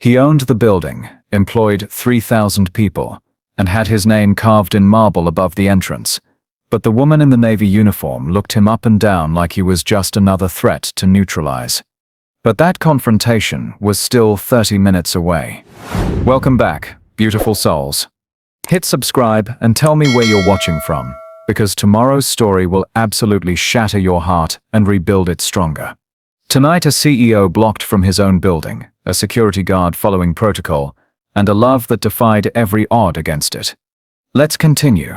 He owned the building, employed 3,000 people, and had his name carved in marble above the entrance. But the woman in the Navy uniform looked him up and down like he was just another threat to neutralize. But that confrontation was still 30 minutes away. Welcome back, beautiful souls. Hit subscribe and tell me where you're watching from, because tomorrow's story will absolutely shatter your heart and rebuild it stronger. Tonight, a CEO blocked from his own building, a security guard following protocol, and a love that defied every odd against it. Let's continue.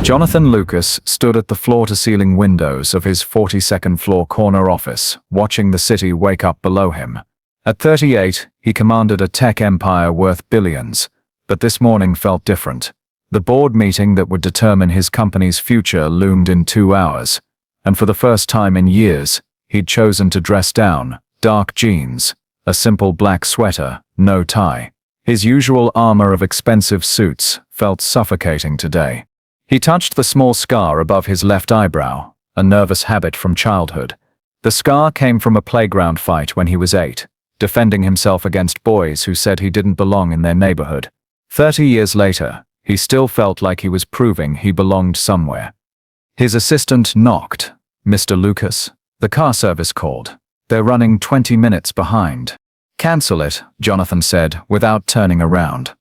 Jonathan Lucas stood at the floor-to-ceiling windows of his 42nd floor corner office, watching the city wake up below him. At 38, he commanded a tech empire worth billions, but this morning felt different. The board meeting that would determine his company's future loomed in 2 hours, and for the first time in years, he'd chosen to dress down: dark jeans, a simple black sweater, no tie. His usual armor of expensive suits felt suffocating today. He touched the small scar above his left eyebrow, a nervous habit from childhood. The scar came from a playground fight when he was 8, defending himself against boys who said he didn't belong in their neighborhood. 30 years later, he still felt like he was proving he belonged somewhere. His assistant knocked. "Mr. Lucas, the car service called. They're running 20 minutes behind." "Cancel it," Jonathan said without turning around.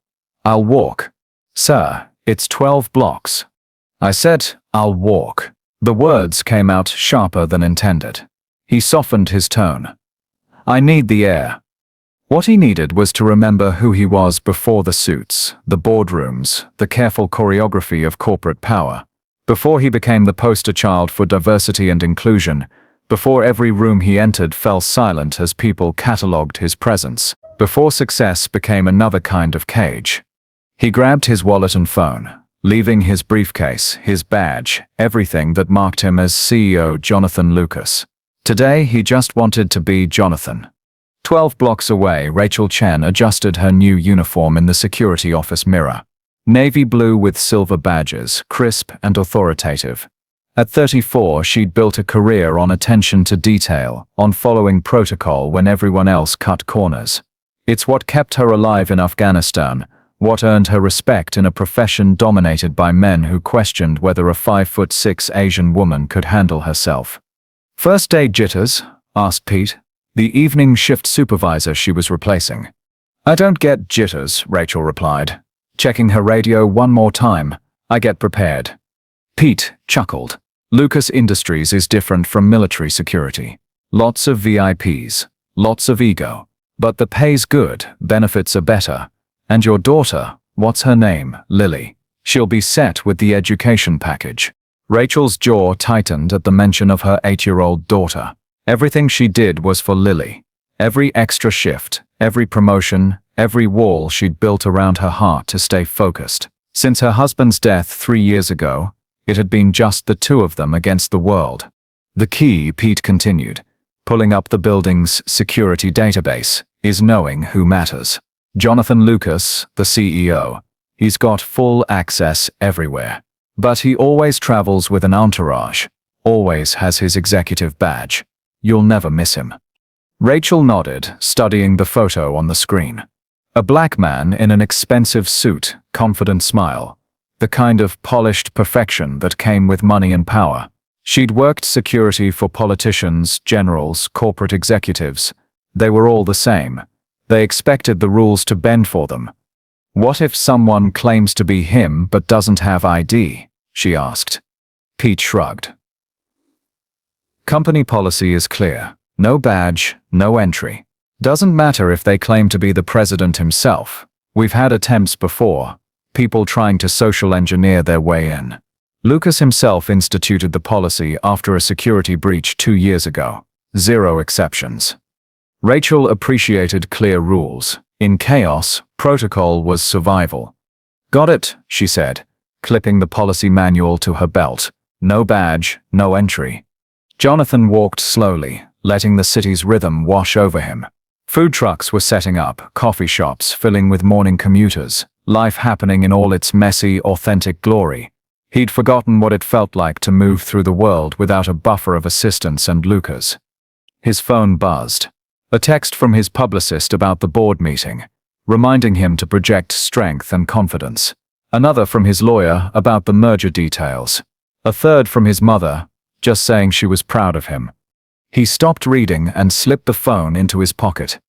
"I'll walk." "Sir, it's 12 blocks." "I said, I'll walk." The words came out sharper than intended. He softened his tone. "I need the air." What he needed was to remember who he was before the suits, the boardrooms, the careful choreography of corporate power. Before he became the poster child for diversity and inclusion, before every room he entered fell silent as people catalogued his presence, before success became another kind of cage. He grabbed his wallet and phone, leaving his briefcase, his badge, everything that marked him as CEO Jonathan Lucas. Today he just wanted to be Jonathan. 12 blocks away, Rachel Chen adjusted her new uniform in the security office mirror. Navy blue with silver badges, crisp and authoritative. At 34, she'd built a career on attention to detail, on following protocol when everyone else cut corners. It's what kept her alive in Afghanistan, what earned her respect in a profession dominated by men who questioned whether a 5'6" Asian woman could handle herself. "First day jitters?" asked Pete, the evening shift supervisor she was replacing. "I don't get jitters," Rachel replied. Checking her radio one more time, "I get prepared." Pete chuckled. "Lucas Industries is different from military security. Lots of VIPs, lots of ego. But the pay's good, benefits are better. And your daughter, what's her name, Lily? She'll be set with the education package." Rachel's jaw tightened at the mention of her 8-year-old daughter. Everything she did was for Lily. Every extra shift, every promotion, every wall she'd built around her heart to stay focused. Since her husband's death 3 years ago, it had been just the two of them against the world. "The key," Pete continued, pulling up the building's security database, "is knowing who matters. Jonathan Lucas, the CEO. He's got full access everywhere. But he always travels with an entourage, always has his executive badge. You'll never miss him." Rachel nodded, studying the photo on the screen. A black man in an expensive suit, confident smile. The kind of polished perfection that came with money and power. She'd worked security for politicians, generals, corporate executives. They were all the same. They expected the rules to bend for them. "What if someone claims to be him but doesn't have ID?" she asked. Pete shrugged. "Company policy is clear. No badge, no entry. Doesn't matter if they claim to be the president himself. We've had attempts before. People trying to social engineer their way in. Lucas himself instituted the policy after a security breach 2 years ago. 0 exceptions." Rachel appreciated clear rules. In chaos, protocol was survival. "Got it," she said, clipping the policy manual to her belt. "No badge, no entry." Jonathan walked slowly, letting the city's rhythm wash over him. Food trucks were setting up, coffee shops filling with morning commuters, life happening in all its messy, authentic glory. He'd forgotten what it felt like to move through the world without a buffer of assistance and Lucas. His phone buzzed. A text from his publicist about the board meeting. reminding him to project strength and confidence. Another from his lawyer about the merger details. A third from his mother, just saying she was proud of him. He stopped reading and slipped the phone into his pocket.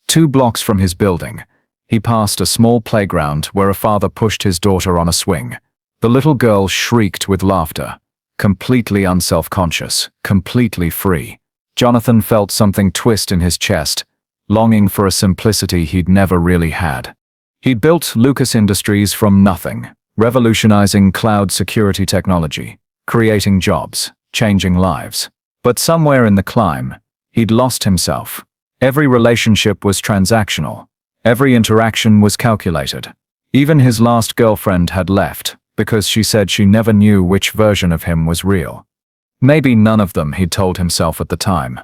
2 blocks from his building, he passed a small playground where a father pushed his daughter on a swing. The little girl shrieked with laughter, completely unself-conscious, completely free. Jonathan felt something twist in his chest, longing for a simplicity he'd never really had. He'd built Lucas Industries from nothing, revolutionizing cloud security technology, creating jobs, changing lives. But somewhere in the climb, he'd lost himself. Every relationship was transactional. Every interaction was calculated. Even his last girlfriend had left because she said she never knew which version of him was real. Maybe none of them, he'd told himself at the time.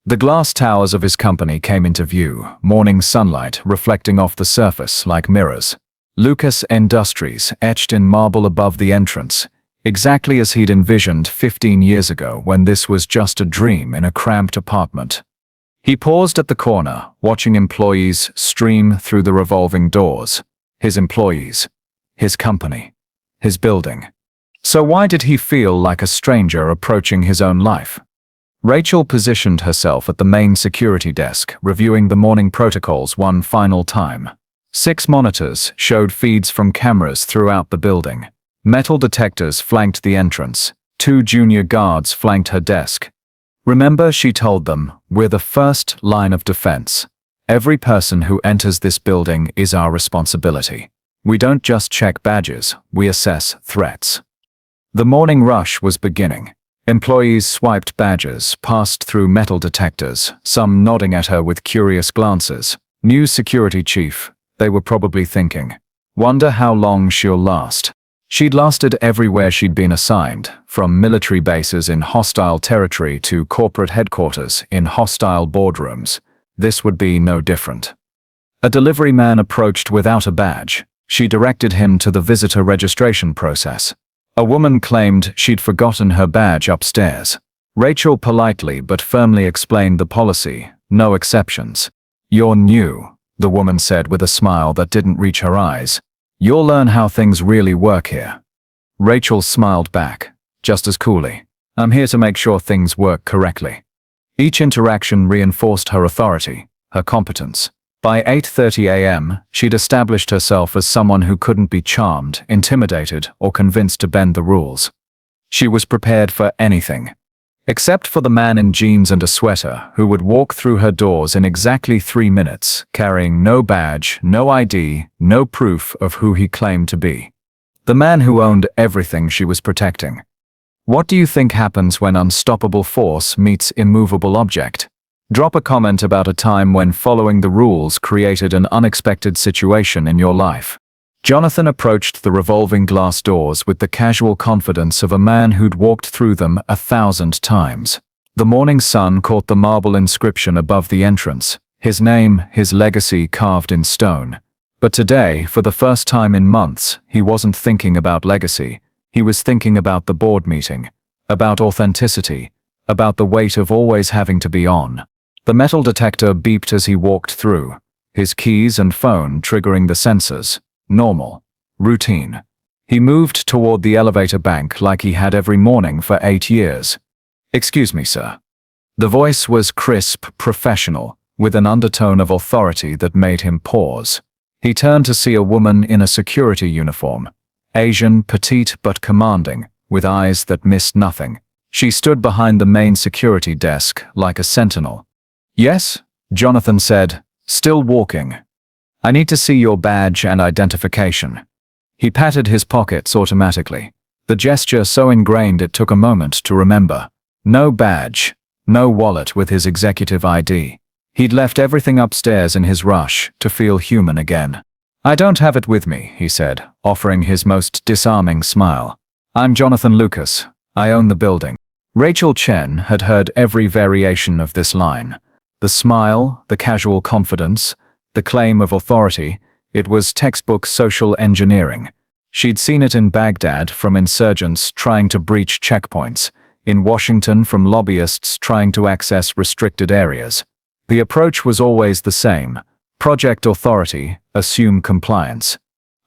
The glass towers of his company came into view, morning sunlight reflecting off the surface like mirrors. Lucas Industries etched in marble above the entrance, exactly as he'd envisioned 15 years ago when this was just a dream in a cramped apartment. He paused at the corner, watching employees stream through the revolving doors. His employees, his company, his building. So why did he feel like a stranger approaching his own life? Rachel positioned herself at the main security desk, reviewing the morning protocols one final time. 6 monitors showed feeds from cameras throughout the building. Metal detectors flanked the entrance. 2 junior guards flanked her desk. Remember, she told them, we're the first line of defense. Every person who enters this building is our responsibility. We don't just check badges, we assess threats. The morning rush was beginning. Employees swiped badges, passed through metal detectors, some nodding at her with curious glances. New security chief, they were probably thinking. Wonder how long she'll last. She'd lasted everywhere she'd been assigned, from military bases in hostile territory to corporate headquarters in hostile boardrooms. This would be no different. A delivery man approached without a badge. She directed him to the visitor registration process. A woman claimed she'd forgotten her badge upstairs. Rachel politely but firmly explained the policy, no exceptions. You're new, the woman said with a smile that didn't reach her eyes. You'll learn how things really work here. Rachel smiled back, just as coolly. I'm here to make sure things work correctly. Each interaction reinforced her authority, her competence. By 8:30 a.m., she'd established herself as someone who couldn't be charmed, intimidated, or convinced to bend the rules. She was prepared for anything. Except for the man in jeans and a sweater who would walk through her doors in exactly 3 minutes, carrying no badge, no ID, no proof of who he claimed to be. The man who owned everything she was protecting. What do you think happens when unstoppable force meets immovable object? Drop a comment about a time when following the rules created an unexpected situation in your life. Jonathan approached the revolving glass doors with the casual confidence of a man who'd walked through them 1,000 times. The morning sun caught the marble inscription above the entrance, his name, his legacy carved in stone. But today, for the first time in months, he wasn't thinking about legacy. He was thinking about the board meeting, about authenticity, about the weight of always having to be on. The metal detector beeped as he walked through, his keys and phone triggering the sensors. Normal. Routine. He moved toward the elevator bank like he had every morning for 8 years. Excuse me, sir. The voice was crisp, professional, with an undertone of authority that made him pause. He turned to see a woman in a security uniform. Asian, petite but commanding, with eyes that missed nothing. She stood behind the main security desk like a sentinel. Yes, Jonathan said, still walking. I need to see your badge and identification. He patted his pockets automatically, the gesture so ingrained it took a moment to remember. No badge, no wallet with his executive ID. He'd left everything upstairs in his rush to feel human again. I don't have it with me, he said, offering his most disarming smile. I'm Jonathan Lucas. I own the building. Rachel Chen had heard every variation of this line. The smile, the casual confidence, the claim of authority, it was textbook social engineering. She'd seen it in Baghdad from insurgents trying to breach checkpoints, in Washington from lobbyists trying to access restricted areas. The approach was always the same, Project authority, assume compliance.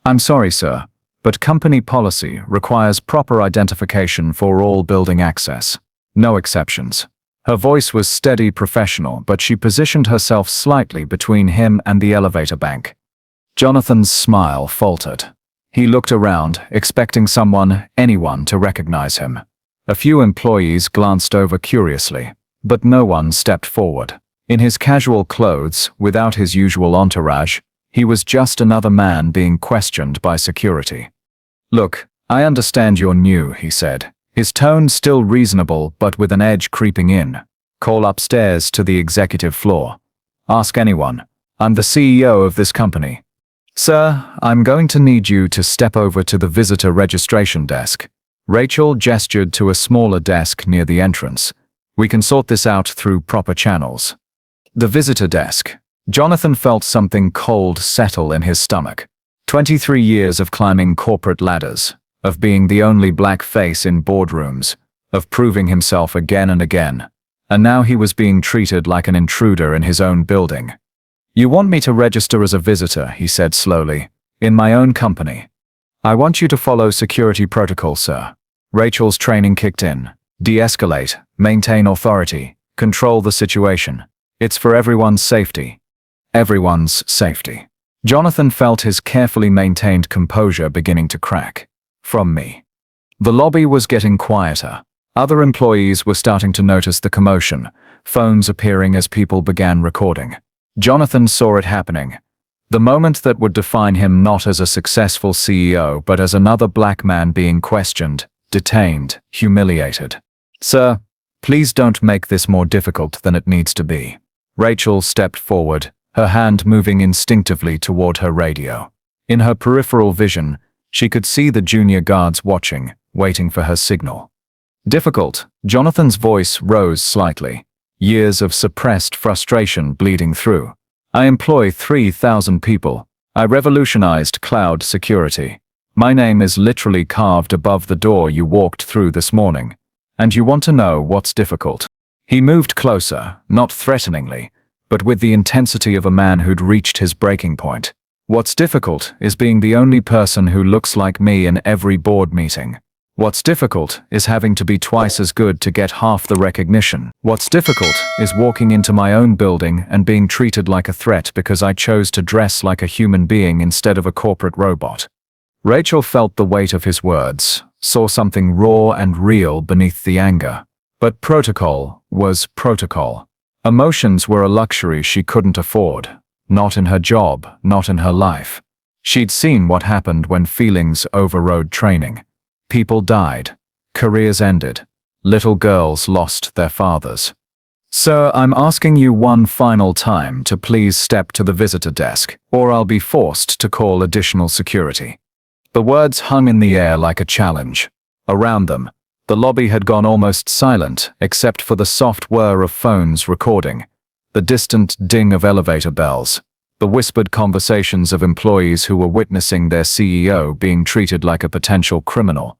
I'm sorry, sir, but company policy requires proper identification for all building access. No exceptions. Her voice was steady, professional, but she positioned herself slightly between him and the elevator bank. Jonathan's smile faltered. He looked around, expecting anyone to recognize him. A few employees glanced over curiously, but no one stepped forward. In his casual clothes, without his usual entourage, he was just another man being questioned by security. Look, I understand you're new, he said, his tone still reasonable but with an edge creeping in. Call upstairs to the executive floor. Ask anyone. I'm the CEO of this company. Sir, I'm going to need you to step over to the visitor registration desk. Rachel gestured to a smaller desk near the entrance. We can sort this out through proper channels. The visitor desk. Jonathan felt something cold settle in his stomach. 23 years of climbing corporate ladders, of being the only black face in boardrooms, of proving himself again and again. And now he was being treated like an intruder in his own building. You want me to register as a visitor, he said slowly, in my own company. I want you to follow security protocol, sir. Rachel's training kicked in. De-escalate, maintain authority, control the situation. It's for everyone's safety. Everyone's safety. Jonathan felt his carefully maintained composure beginning to crack. From me. The lobby was getting quieter. Other employees were starting to notice the commotion, phones appearing as people began recording. Jonathan saw it happening. The moment that would define him not as a successful CEO but as another black man being questioned, detained, humiliated. Sir, please don't make this more difficult than it needs to be. Rachel stepped forward, her hand moving instinctively toward her radio. In her peripheral vision, she could see the junior guards watching, waiting for her signal. Difficult, Jonathan's voice rose slightly. Years of suppressed frustration bleeding through. I employ 3,000 people. I revolutionized cloud security. My name is literally carved above the door you walked through this morning. And you want to know what's difficult? He moved closer, not threateningly, but with the intensity of a man who'd reached his breaking point. What's difficult is being the only person who looks like me in every board meeting. What's difficult is having to be twice as good to get half the recognition. What's difficult is walking into my own building and being treated like a threat because I chose to dress like a human being instead of a corporate robot. Rachel felt the weight of his words, saw something raw and real beneath the anger. But protocol was protocol. Emotions were a luxury she couldn't afford. Not in her job, not in her life. She'd seen what happened when feelings overrode training. People died. Careers ended. Little girls lost their fathers. Sir, I'm asking you one final time to please step to the visitor desk, or I'll be forced to call additional security. The words hung in the air like a challenge. Around them, the lobby had gone almost silent except for the soft whir of phones recording, the distant ding of elevator bells, the whispered conversations of employees who were witnessing their CEO being treated like a potential criminal.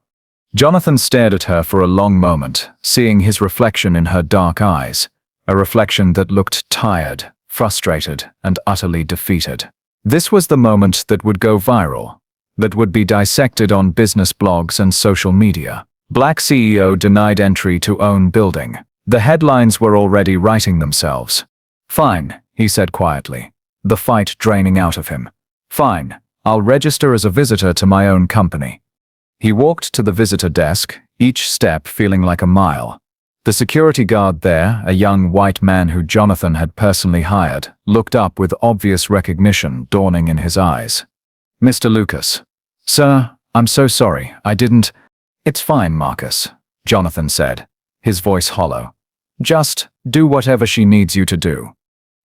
Jonathan stared at her for a long moment, seeing his reflection in her dark eyes, a reflection that looked tired, frustrated, and utterly defeated. This was the moment that would go viral, that would be dissected on business blogs and social media. Black CEO denied entry to own building. The headlines were already writing themselves. Fine, he said quietly, the fight draining out of him. Fine, I'll register as a visitor to my own company. He walked to the visitor desk, each step feeling like a mile. The security guard there, a young white man who Jonathan had personally hired, looked up with obvious recognition dawning in his eyes. Mr. Lucas. Sir, I'm so sorry, I didn't... It's fine, Marcus, Jonathan said, his voice hollow. Just do whatever she needs you to do.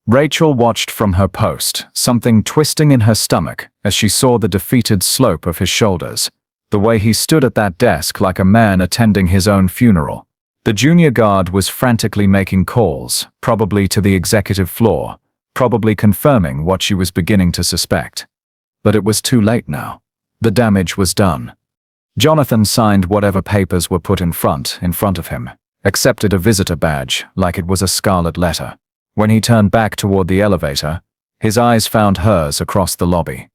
Rachel watched from her post, something twisting in her stomach as she saw the defeated slope of his shoulders, the way he stood at that desk like a man attending his own funeral. The junior guard was frantically making calls, probably to the executive floor, probably confirming what she was beginning to suspect. But it was too late now. The damage was done. Jonathan signed whatever papers were put in front of him, accepted a visitor badge like it was a scarlet letter. When he turned back toward the elevator, His eyes found hers across the lobby.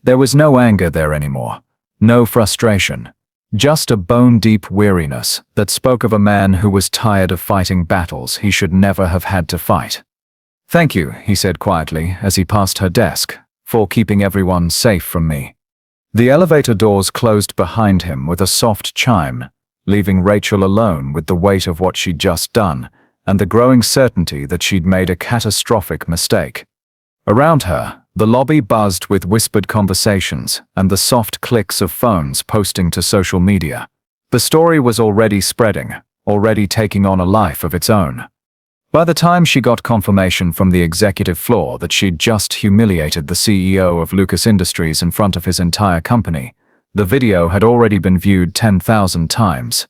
There was no anger there anymore, no frustration, just a bone-deep weariness that spoke of a man who was tired of fighting battles he should never have had to fight. "Thank you," he said quietly as he passed her desk, "for keeping everyone safe from me." The elevator doors closed behind him with a soft chime, leaving Rachel alone with the weight of what she'd just done and the growing certainty that she'd made a catastrophic mistake. Around her, the lobby buzzed with whispered conversations and the soft clicks of phones posting to social media. The story was already spreading, already taking on a life of its own. By the time she got confirmation from the executive floor that she'd just humiliated the CEO of Lucas Industries in front of his entire company, the video had already been viewed 10,000 times.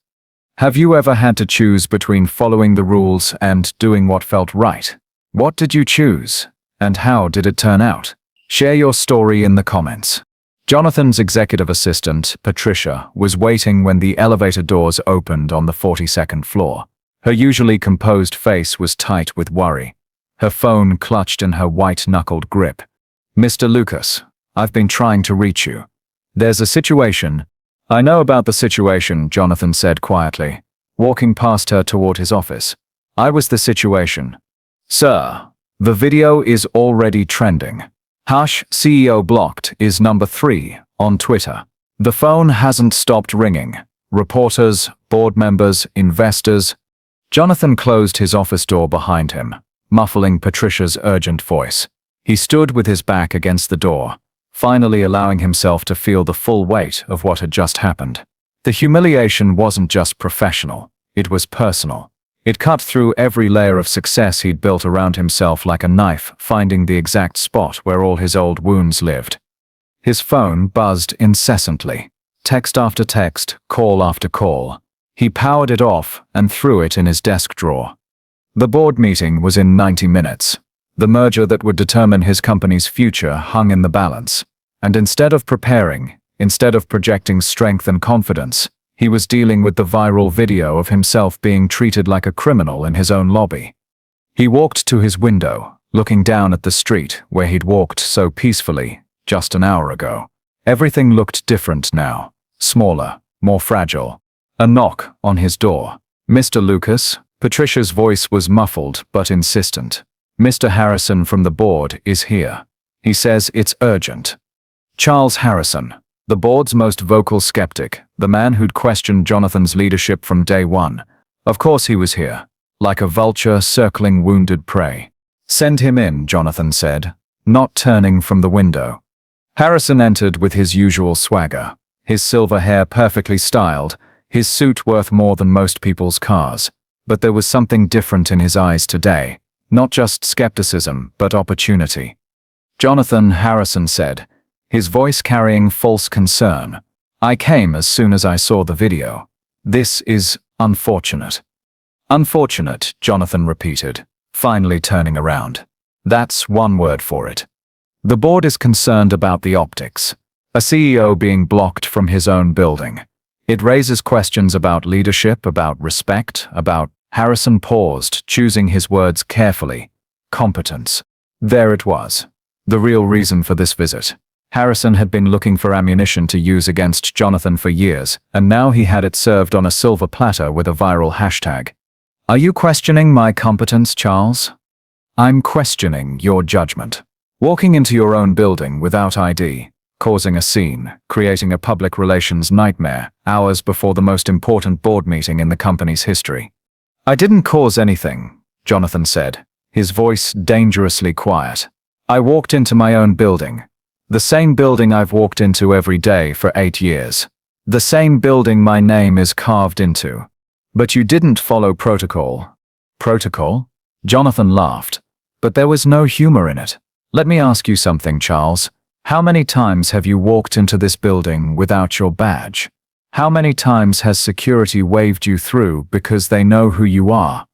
Have you ever had to choose between following the rules and doing what felt right? What did you choose? And how did it turn out? Share your story in the comments. Jonathan's executive assistant, Patricia, was waiting when the elevator doors opened on the 42nd floor. Her usually composed face was tight with worry, her phone clutched in her white-knuckled grip. "Mr. Lucas, I've been trying to reach you. There's a situation." "I know about the situation," Jonathan said quietly, walking past her toward his office. "I was the situation." "Sir, the video is already trending. Hush, CEO blocked is number 3 on Twitter. The phone hasn't stopped ringing. Reporters, board members, investors." Jonathan closed his office door behind him, muffling Patricia's urgent voice. He stood with his back against the door, finally allowing himself to feel the full weight of what had just happened. The humiliation wasn't just professional, it was personal. It cut through every layer of success he'd built around himself like a knife, finding the exact spot where all his old wounds lived. His phone buzzed incessantly, text after text, call after call. He powered it off and threw it in his desk drawer. The board meeting was in 90 minutes. The merger that would determine his company's future hung in the balance. And instead of preparing, instead of projecting strength and confidence, he was dealing with the viral video of himself being treated like a criminal in his own lobby. He walked to his window, looking down at the street where he'd walked so peacefully just an hour ago. Everything looked different now, smaller, more fragile. A knock on his door. "Mr. Lucas?" Patricia's voice was muffled but insistent. "Mr. Harrison from the board is here. He says it's urgent." Charles Harrison, the board's most vocal skeptic, the man who'd questioned Jonathan's leadership from day one. Of course he was here, like a vulture circling wounded prey. "Send him in," Jonathan said, not turning from the window. Harrison entered with his usual swagger, his silver hair perfectly styled, his suit worth more than most people's cars. But there was something different in his eyes today, not just skepticism, but opportunity. "Jonathan," Harrison said, his voice carrying false concern. "I came as soon as I saw the video. This is unfortunate." "Unfortunate," Jonathan repeated, finally turning around. "That's one word for it. The board is concerned about the optics. A CEO being blocked from his own building. It raises questions about leadership, about respect, about—" Harrison paused, choosing his words carefully. "Competence." There it was. The real reason for this visit. Harrison had been looking for ammunition to use against Jonathan for years, and now he had it served on a silver platter with a viral hashtag. "Are you questioning my competence, Charles?" "I'm questioning your judgment. Walking into your own building without ID, causing a scene, creating a public relations nightmare, hours before the most important board meeting in the company's history." "I didn't cause anything," Jonathan said, his voice dangerously quiet. "I walked into my own building. The same building I've walked into every day for 8 years. The same building my name is carved into. But you didn't follow protocol." "Protocol?" Jonathan laughed. But there was no humor in it. "Let me ask you something, Charles. How many times have you walked into this building without your badge? How many times has security waved you through because they know who you are?"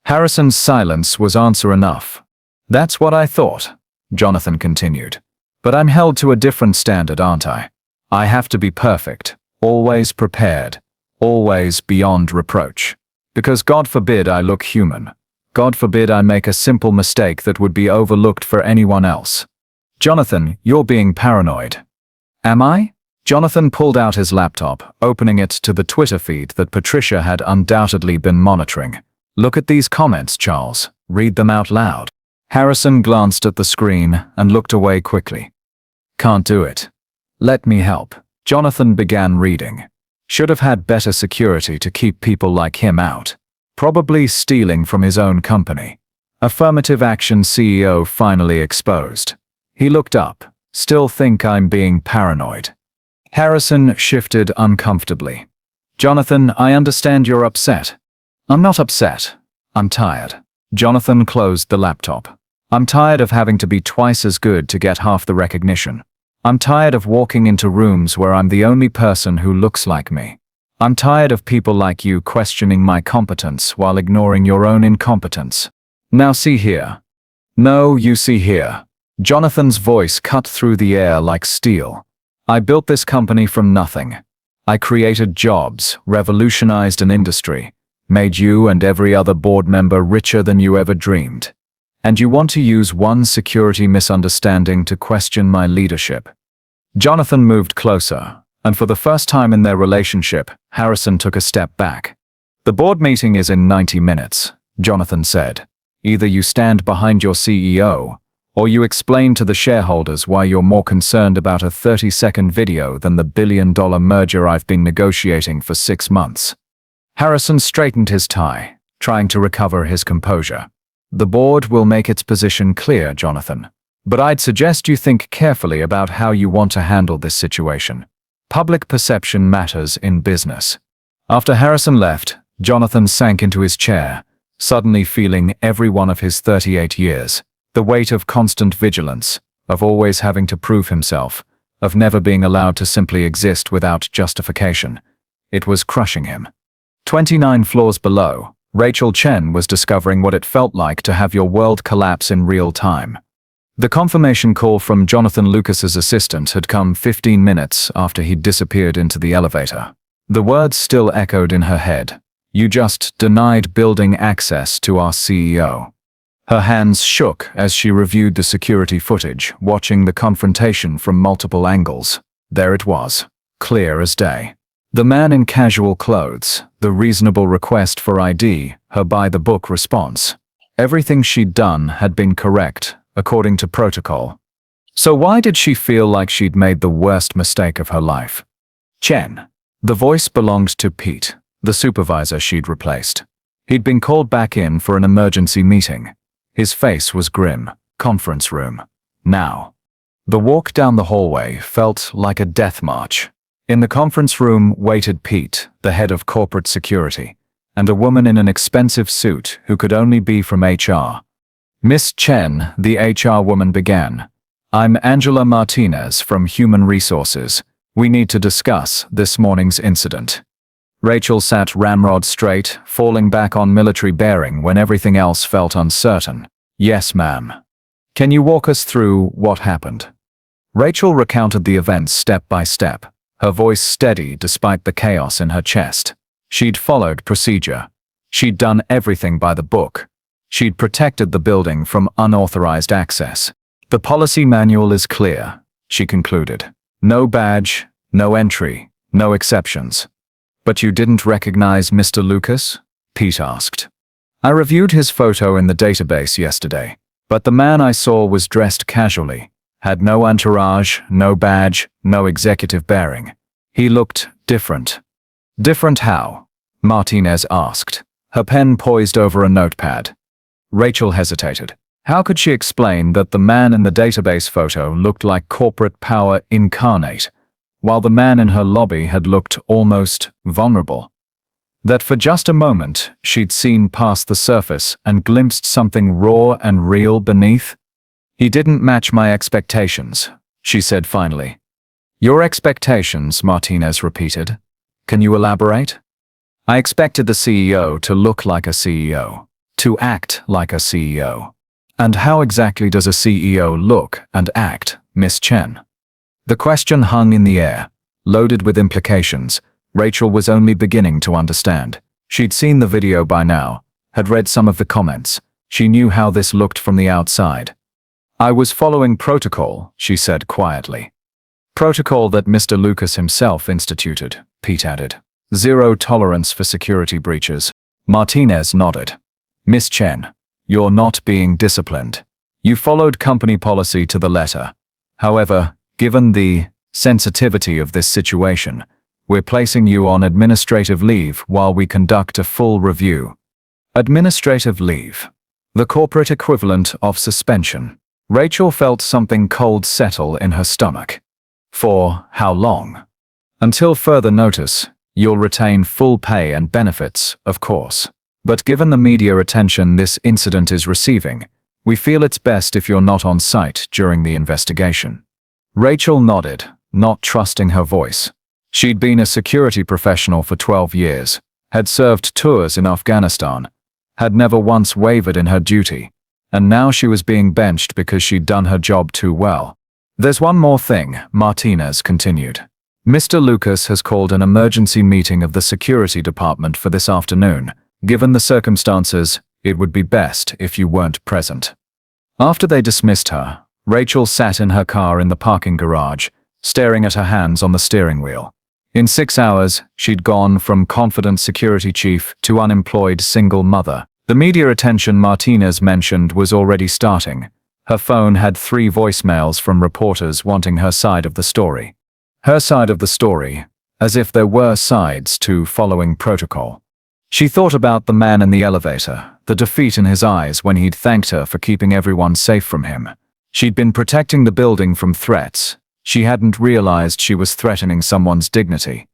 Harrison's silence was answer enough. "That's what I thought," Jonathan continued. "But I'm held to a different standard, aren't I? I have to be perfect, always prepared, always beyond reproach. Because God forbid I look human. God forbid I make a simple mistake that would be overlooked for anyone else. Jonathan, you're being paranoid. Am I? Jonathan pulled out his laptop, opening it to the Twitter feed that Patricia had undoubtedly been monitoring. Look at these comments, Charles. Read them out loud. Harrison glanced at the screen and looked away quickly. Can't do it. Let me help. Jonathan began reading. Should have had better security to keep people like him out. Probably stealing from his own company. Affirmative action CEO finally exposed. He looked up. Still think I'm being paranoid. Harrison shifted uncomfortably. Jonathan, I understand you're upset. I'm not upset. I'm tired. Jonathan closed the laptop. I'm tired of having to be twice as good to get half the recognition. I'm tired of walking into rooms where I'm the only person who looks like me. I'm tired of people like you questioning my competence while ignoring your own incompetence. Now see here. No, you see here. Jonathan's voice cut through the air like steel. I built this company from nothing. I created jobs, revolutionized an industry, made you and every other board member richer than you ever dreamed. And you want to use one security misunderstanding to question my leadership. Jonathan moved closer, and for the first time in their relationship, Harrison took a step back. The board meeting is in 90 minutes, Jonathan said. Either you stand behind your CEO, or you explain to the shareholders why you're more concerned about a 30-second video than the billion-dollar merger I've been negotiating for 6 months. Harrison straightened his tie, trying to recover his composure. The board will make its position clear, Jonathan. But I'd suggest you think carefully about how you want to handle this situation. Public perception matters in business. After Harrison left, Jonathan sank into his chair, suddenly feeling every one of his 38 years. The weight of constant vigilance, of always having to prove himself, of never being allowed to simply exist without justification. It was crushing him. 29 floors below, Rachel Chen was discovering what it felt like to have your world collapse in real time. The confirmation call from Jonathan Lucas's assistant had come 15 minutes after he'd disappeared into the elevator. The words still echoed in her head. You just denied building access to our CEO. Her hands shook as she reviewed the security footage, watching the confrontation from multiple angles. There it was, clear as day. The man in casual clothes, the reasonable request for ID, her by-the-book response. Everything she'd done had been correct, according to protocol. So why did she feel like she'd made the worst mistake of her life? Chen. The voice belonged to Pete, the supervisor she'd replaced. He'd been called back in for an emergency meeting. His face was grim. Conference room. Now. The walk down the hallway felt like a death march. In the conference room waited Pete, the head of corporate security, and a woman in an expensive suit who could only be from HR. Miss Chen, the HR woman began. I'm Angela Martinez from Human Resources. We need to discuss this morning's incident. Rachel sat ramrod straight, falling back on military bearing when everything else felt uncertain. Yes, ma'am. Can you walk us through what happened? Rachel recounted the events step by step, her voice steady despite the chaos in her chest. She'd followed procedure. She'd done everything by the book. She'd protected the building from unauthorized access. The policy manual is clear, she concluded. No badge, no entry, no exceptions. But you didn't recognize Mr. Lucas? Pete asked. I reviewed his photo in the database yesterday, but the man I saw was dressed casually, had no entourage, no badge, no executive bearing. He looked different. Different how? Martinez asked, her pen poised over a notepad. Rachel hesitated. How could she explain that the man in the database photo looked like corporate power incarnate, while the man in her lobby had looked almost vulnerable? That for just a moment she'd seen past the surface and glimpsed something raw and real beneath? He didn't match my expectations, she said finally. Your expectations, Martinez repeated. Can you elaborate? I expected the CEO to look like a CEO, to act like a CEO. And how exactly does a CEO look and act, Miss Chen? The question hung in the air, loaded with implications. Rachel was only beginning to understand. She'd seen the video by now, had read some of the comments. She knew how this looked from the outside. "I was following protocol," she said quietly. "Protocol that Mr. Lucas himself instituted," Pete added. "Zero tolerance for security breaches." Martinez nodded. "Miss Chen, you're not being disciplined. You followed company policy to the letter. However, given the sensitivity of this situation, we're placing you on administrative leave while we conduct a full review." Administrative leave. The corporate equivalent of suspension. Rachel felt something cold settle in her stomach. "For how long?" "Until further notice. You'll retain full pay and benefits, of course. But given the media attention this incident is receiving, we feel it's best if you're not on site during the investigation." Rachel nodded, not trusting her voice. She'd been a security professional for 12 years, had served tours in Afghanistan, had never once wavered in her duty, and now she was being benched because she'd done her job too well. "There's one more thing," Martinez continued. "Mr. Lucas has called an emergency meeting of the security department for this afternoon. Given the circumstances, it would be best if you weren't present." After they dismissed her, Rachel sat in her car in the parking garage, staring at her hands on the steering wheel. In 6 hours, she'd gone from confident security chief to unemployed single mother. The media attention Martinez mentioned was already starting. Her phone had 3 voicemails from reporters wanting her side of the story. Her side of the story, as if there were sides to following protocol. She thought about the man in the elevator, the defeat in his eyes when he'd thanked her for keeping everyone safe from him. She'd been protecting the building from threats. She hadn't realized she was threatening someone's dignity.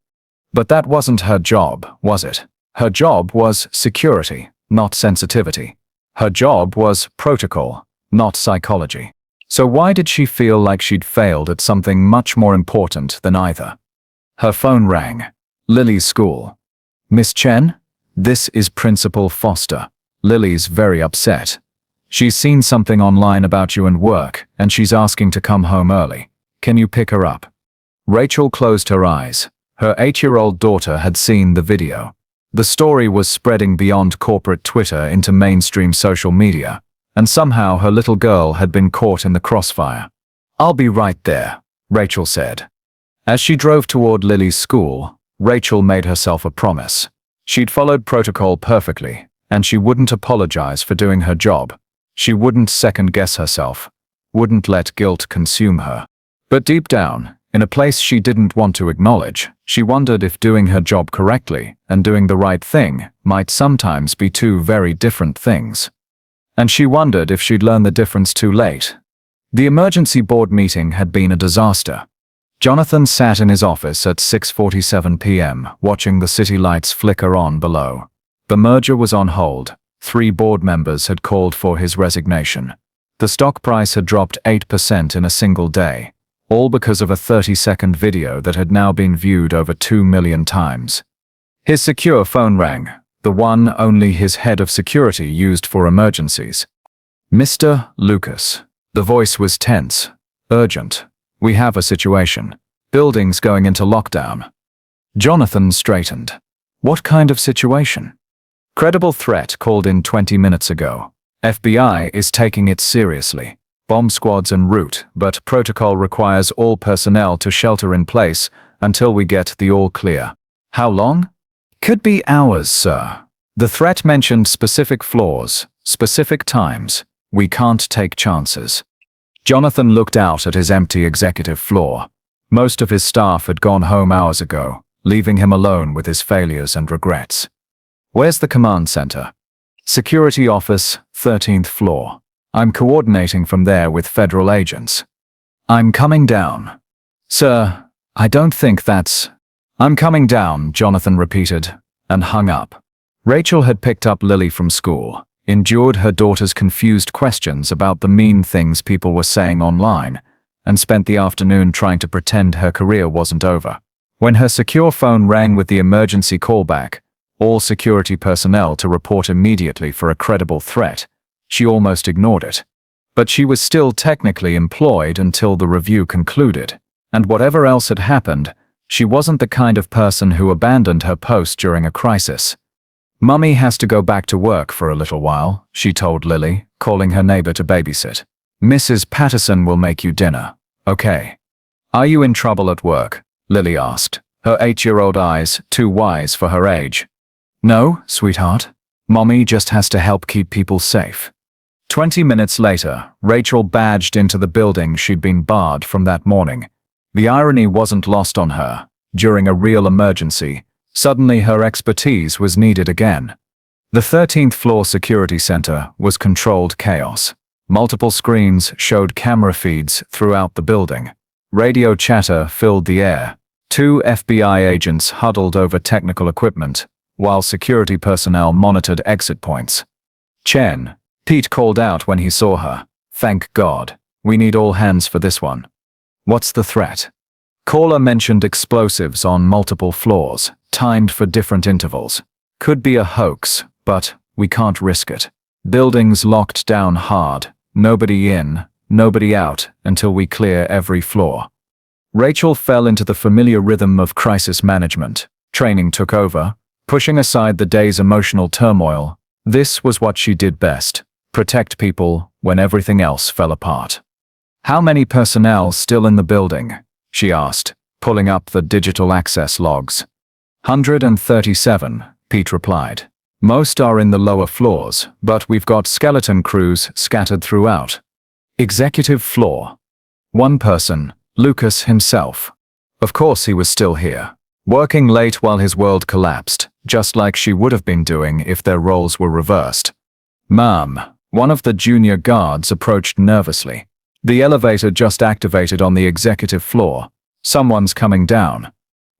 But that wasn't her job, was it? Her job was security, not sensitivity. Her job was protocol, not psychology. So why did she feel like she'd failed at something much more important than either? Her phone rang. Lily's school. "Miss Chen? This is Principal Foster. Lily's very upset. She's seen something online about you and work, and she's asking to come home early. Can you pick her up?" Rachel closed her eyes. Her 8-year-old daughter had seen the video. The story was spreading beyond corporate Twitter into mainstream social media, and somehow her little girl had been caught in the crossfire. "I'll be right there," Rachel said. As she drove toward Lily's school, Rachel made herself a promise. She'd followed protocol perfectly, and she wouldn't apologize for doing her job. She wouldn't second-guess herself, wouldn't let guilt consume her. But deep down, in a place she didn't want to acknowledge, she wondered if doing her job correctly and doing the right thing might sometimes be 2 very different things. And she wondered if she'd learn the difference too late. The emergency board meeting had been a disaster. Jonathan sat in his office at 6:47 p.m., watching the city lights flicker on below. The merger was on hold. 3 board members had called for his resignation. The stock price had dropped 8% in a single day, all because of a 30-second video that had now been viewed over 2 million times. His secure phone rang, the one only his head of security used for emergencies. "Mr. Lucas." The voice was tense, urgent. "We have a situation. Building's going into lockdown." Jonathan straightened. "What kind of situation?" "Credible threat called in 20 minutes ago. FBI is taking it seriously. Bomb squads en route, but protocol requires all personnel to shelter in place until we get the all clear." "How long?" "Could be hours, sir. The threat mentioned specific floors, specific times. We can't take chances." Jonathan looked out at his empty executive floor. Most of his staff had gone home hours ago, leaving him alone with his failures and regrets. "Where's the command center?" "Security office, 13th floor. I'm coordinating from there with federal agents." "I'm coming down." "Sir, I don't think that's—" "I'm coming down," Jonathan repeated, and hung up. Rachel had picked up Lily from school, endured her daughter's confused questions about the mean things people were saying online, and spent the afternoon trying to pretend her career wasn't over. When her secure phone rang with the emergency callback, all security personnel to report immediately for a credible threat, she almost ignored it. But she was still technically employed until the review concluded, and whatever else had happened, she wasn't the kind of person who abandoned her post during a crisis. Mummy has to go back to work for a little while, she told Lily, calling her neighbor to babysit. Mrs. Patterson will make you dinner. Okay. Are you in trouble at work? Lily asked, her 8-year-old eyes too wise for her age. No, sweetheart. Mommy just has to help keep people safe. 20 minutes later, Rachel badged into the building she'd been barred from that morning. The irony wasn't lost on her. During a real emergency, suddenly her expertise was needed again. The 13th floor security center was controlled chaos. Multiple screens showed camera feeds throughout the building. Radio chatter filled the air. 2 FBI agents huddled over technical equipment, while security personnel monitored exit points. Chen, Pete called out when he saw her. Thank God. We need all hands for this one. What's the threat? Caller mentioned explosives on multiple floors, timed for different intervals. Could be a hoax, but we can't risk it. Buildings locked down hard. Nobody in, nobody out until we clear every floor. Rachel fell into the familiar rhythm of crisis management. Training took over, pushing aside the day's emotional turmoil. This was what she did best. Protect people when everything else fell apart. How many personnel still in the building? She asked, pulling up the digital access logs. 137, Pete replied. Most are in the lower floors, but we've got skeleton crews scattered throughout. Executive floor. One person, Lucas himself. Of course he was still here, working late while his world collapsed, just like she would have been doing if their roles were reversed. Ma'am, one of the junior guards approached nervously. The elevator just activated on the executive floor. Someone's coming down.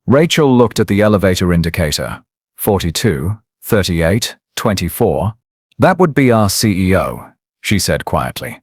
Rachel looked at the elevator indicator. 42, 38, 24. That would be our CEO, she said quietly.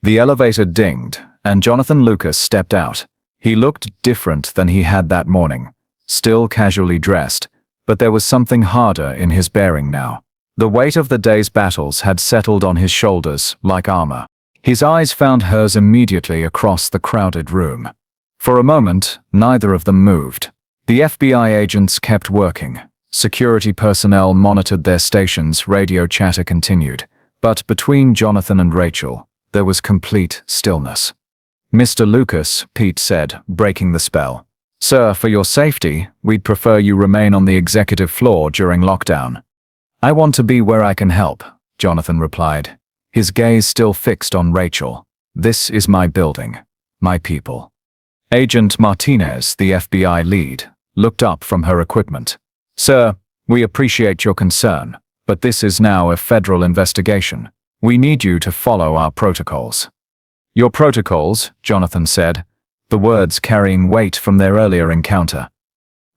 The elevator dinged, and Jonathan Lucas stepped out. He looked different than he had that morning. Still casually dressed, but there was something harder in his bearing now. The weight of the day's battles had settled on his shoulders like armor. His eyes found hers immediately across the crowded room. For a moment, neither of them moved. The FBI agents kept working. Security personnel monitored their stations, radio chatter continued. But between Jonathan and Rachel, there was complete stillness. Mr. Lucas, Pete said, breaking the spell. Sir, for your safety, we'd prefer you remain on the executive floor during lockdown. I want to be where I can help, Jonathan replied, his gaze still fixed on Rachel. This is my building, my people. Agent Martinez, the FBI lead, looked up from her equipment. Sir, we appreciate your concern, but this is now a federal investigation. We need you to follow our protocols. Your protocols, Jonathan said, the words carrying weight from their earlier encounter.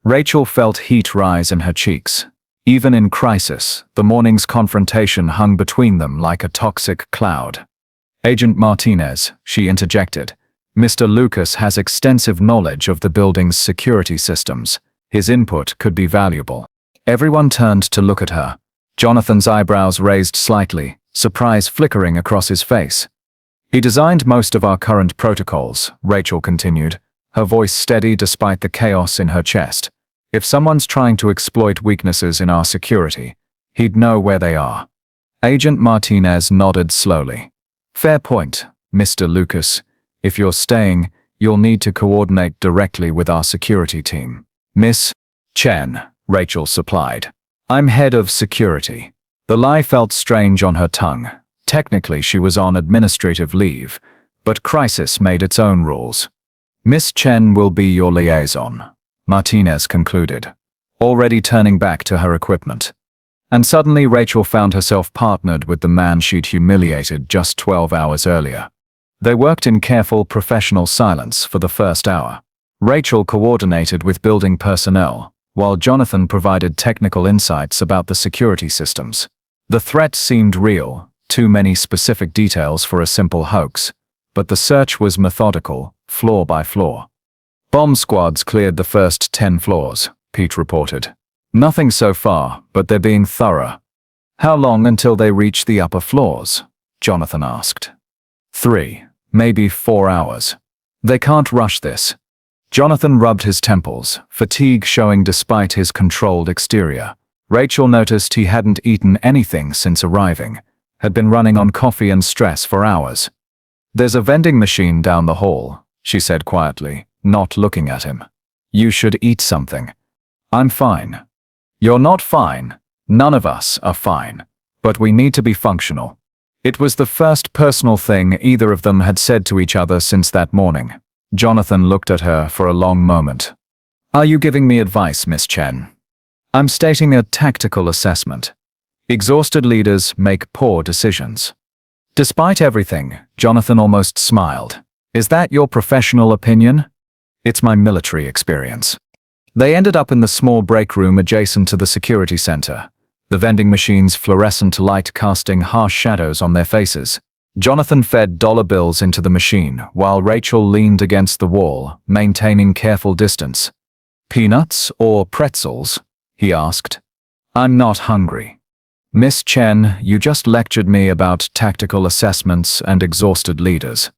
Rachel felt heat rise in her cheeks. Even in crisis, the morning's confrontation hung between them like a toxic cloud. Agent Martinez, she interjected. Mr. Lucas has extensive knowledge of the building's security systems. His input could be valuable. Everyone turned to look at her. Jonathan's eyebrows raised slightly, surprise flickering across his face. He designed most of our current protocols, Rachel continued, her voice steady despite the chaos in her chest. If someone's trying to exploit weaknesses in our security, he'd know where they are. Agent Martinez nodded slowly. Fair point, Mr. Lucas. If you're staying, you'll need to coordinate directly with our security team. Miss Chen, Rachel supplied. I'm head of security. The lie felt strange on her tongue. Technically, she was on administrative leave, but crisis made its own rules. Miss Chen will be your liaison, Martinez concluded, already turning back to her equipment. And suddenly Rachel found herself partnered with the man she'd humiliated just 12 hours earlier. They worked in careful professional silence for the first hour. Rachel coordinated with building personnel, while Jonathan provided technical insights about the security systems. The threat seemed real, too many specific details for a simple hoax, but the search was methodical, floor by floor. Bomb squads cleared the first 10 floors, Pete reported. Nothing so far, but they're being thorough. How long until they reach the upper floors? Jonathan asked. 3, maybe 4 hours. They can't rush this. Jonathan rubbed his temples, fatigue showing despite his controlled exterior. Rachel noticed he hadn't eaten anything since arriving, had been running on coffee and stress for hours. "There's a vending machine down the hall," she said quietly, not looking at him. "You should eat something." "I'm fine." "You're not fine. None of us are fine. But we need to be functional." It was the first personal thing either of them had said to each other since that morning. Jonathan looked at her for a long moment. "Are you giving me advice, Miss Chen?" "I'm stating a tactical assessment. Exhausted leaders make poor decisions." Despite everything, Jonathan almost smiled. "Is that your professional opinion?" "It's my military experience." They ended up in the small break room adjacent to the security center, the vending machines' fluorescent light casting harsh shadows on their faces. Jonathan fed dollar bills into the machine, while Rachel leaned against the wall, maintaining careful distance. "Peanuts or pretzels?" he asked. "I'm not hungry." "Miss Chen, you just lectured me about tactical assessments and exhausted leaders."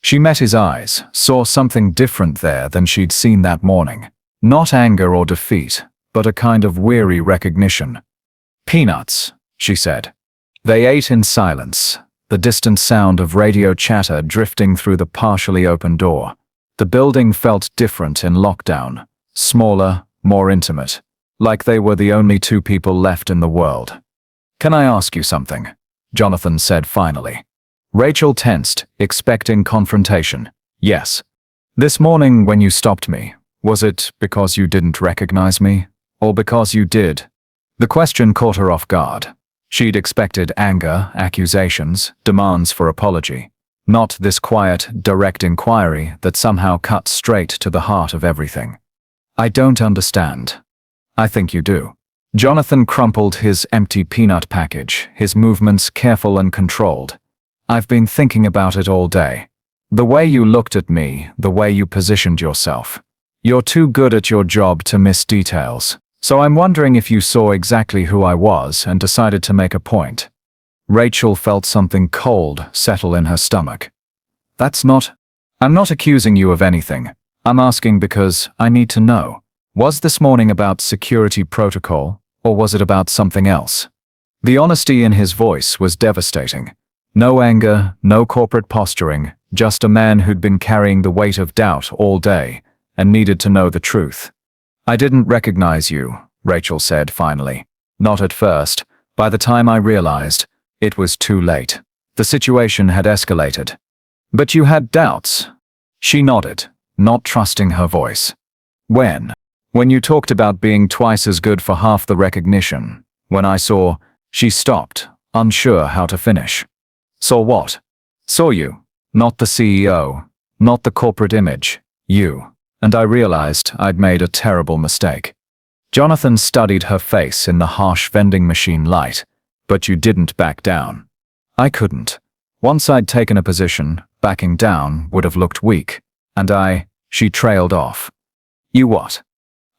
She met his eyes, saw something different there than she'd seen that morning. Not anger or defeat, but a kind of weary recognition. "Peanuts," she said. They ate in silence, the distant sound of radio chatter drifting through the partially open door. The building felt different in lockdown, smaller, more intimate, like they were the only two people left in the world. "Can I ask you something?" Jonathan said finally. Rachel tensed, expecting confrontation. "Yes." "This morning when you stopped me, was it because you didn't recognize me, or because you did?" The question caught her off guard. She'd expected anger, accusations, demands for apology. Not this quiet, direct inquiry that somehow cut straight to the heart of everything. "I don't understand." "I think you do." Jonathan crumpled his empty peanut package, his movements careful and controlled. "I've been thinking about it all day. The way you looked at me, the way you positioned yourself. You're too good at your job to miss details. So I'm wondering if you saw exactly who I was and decided to make a point." Rachel felt something cold settle in her stomach. I'm not accusing you of anything. I'm asking because I need to know. Was this morning about security protocol, or was it about something else? The honesty in his voice was devastating. No anger, no corporate posturing, just a man who'd been carrying the weight of doubt all day and needed to know the truth. "I didn't recognize you," Rachel said finally. "Not at first. By the time I realized, it was too late. The situation had escalated." "But you had doubts." She nodded, not trusting her voice. When you talked about being twice as good for half the recognition. When I saw," she stopped, unsure how to finish. "Saw what?" "Saw you. Not the CEO. Not the corporate image. You. And I realized I'd made a terrible mistake." Jonathan studied her face in the harsh vending machine light. "But you didn't back down." "I couldn't. Once I'd taken a position, backing down would have looked weak. And she trailed off. "You what?"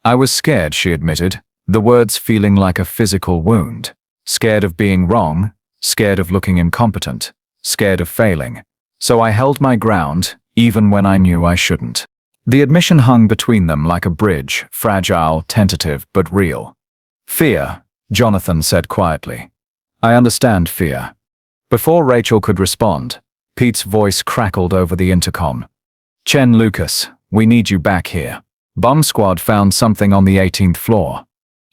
"I was scared," she admitted, the words feeling like a physical wound. "Scared of being wrong, scared of looking incompetent, scared of failing. So I held my ground, even when I knew I shouldn't." The admission hung between them like a bridge, fragile, tentative, but real. "Fear," Jonathan said quietly. "I understand fear." Before Rachel could respond, Pete's voice crackled over the intercom. "Chen Lucas, we need you back here. Bomb Squad found something on the 18th floor."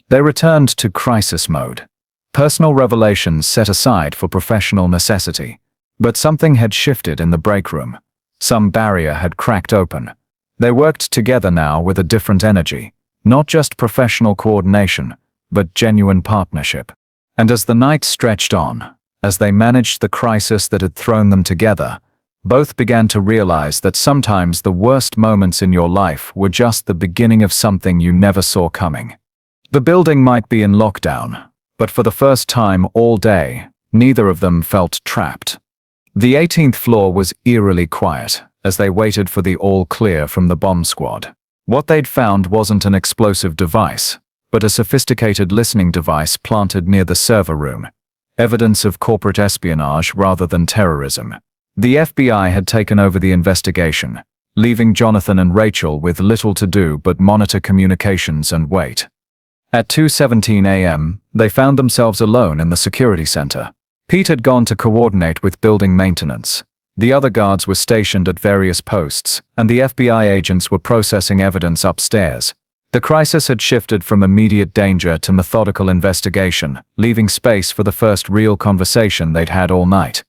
They returned to crisis mode. Personal revelations set aside for professional necessity. But something had shifted in the break room. Some barrier had cracked open. They worked together now with a different energy, not just professional coordination, but genuine partnership. And as the night stretched on, as they managed the crisis that had thrown them together, both began to realize that sometimes the worst moments in your life were just the beginning of something you never saw coming. The building might be in lockdown, but for the first time all day, neither of them felt trapped. The 18th floor was eerily quiet as they waited for the all-clear from the bomb squad. What they'd found wasn't an explosive device, but a sophisticated listening device planted near the server room. Evidence of corporate espionage rather than terrorism. The FBI had taken over the investigation, leaving Jonathan and Rachel with little to do but monitor communications and wait. At 2:17 a.m., they found themselves alone in the security center. Pete had gone to coordinate with building maintenance. The other guards were stationed at various posts, and the FBI agents were processing evidence upstairs. The crisis had shifted from immediate danger to methodical investigation, leaving space for the first real conversation they'd had all night.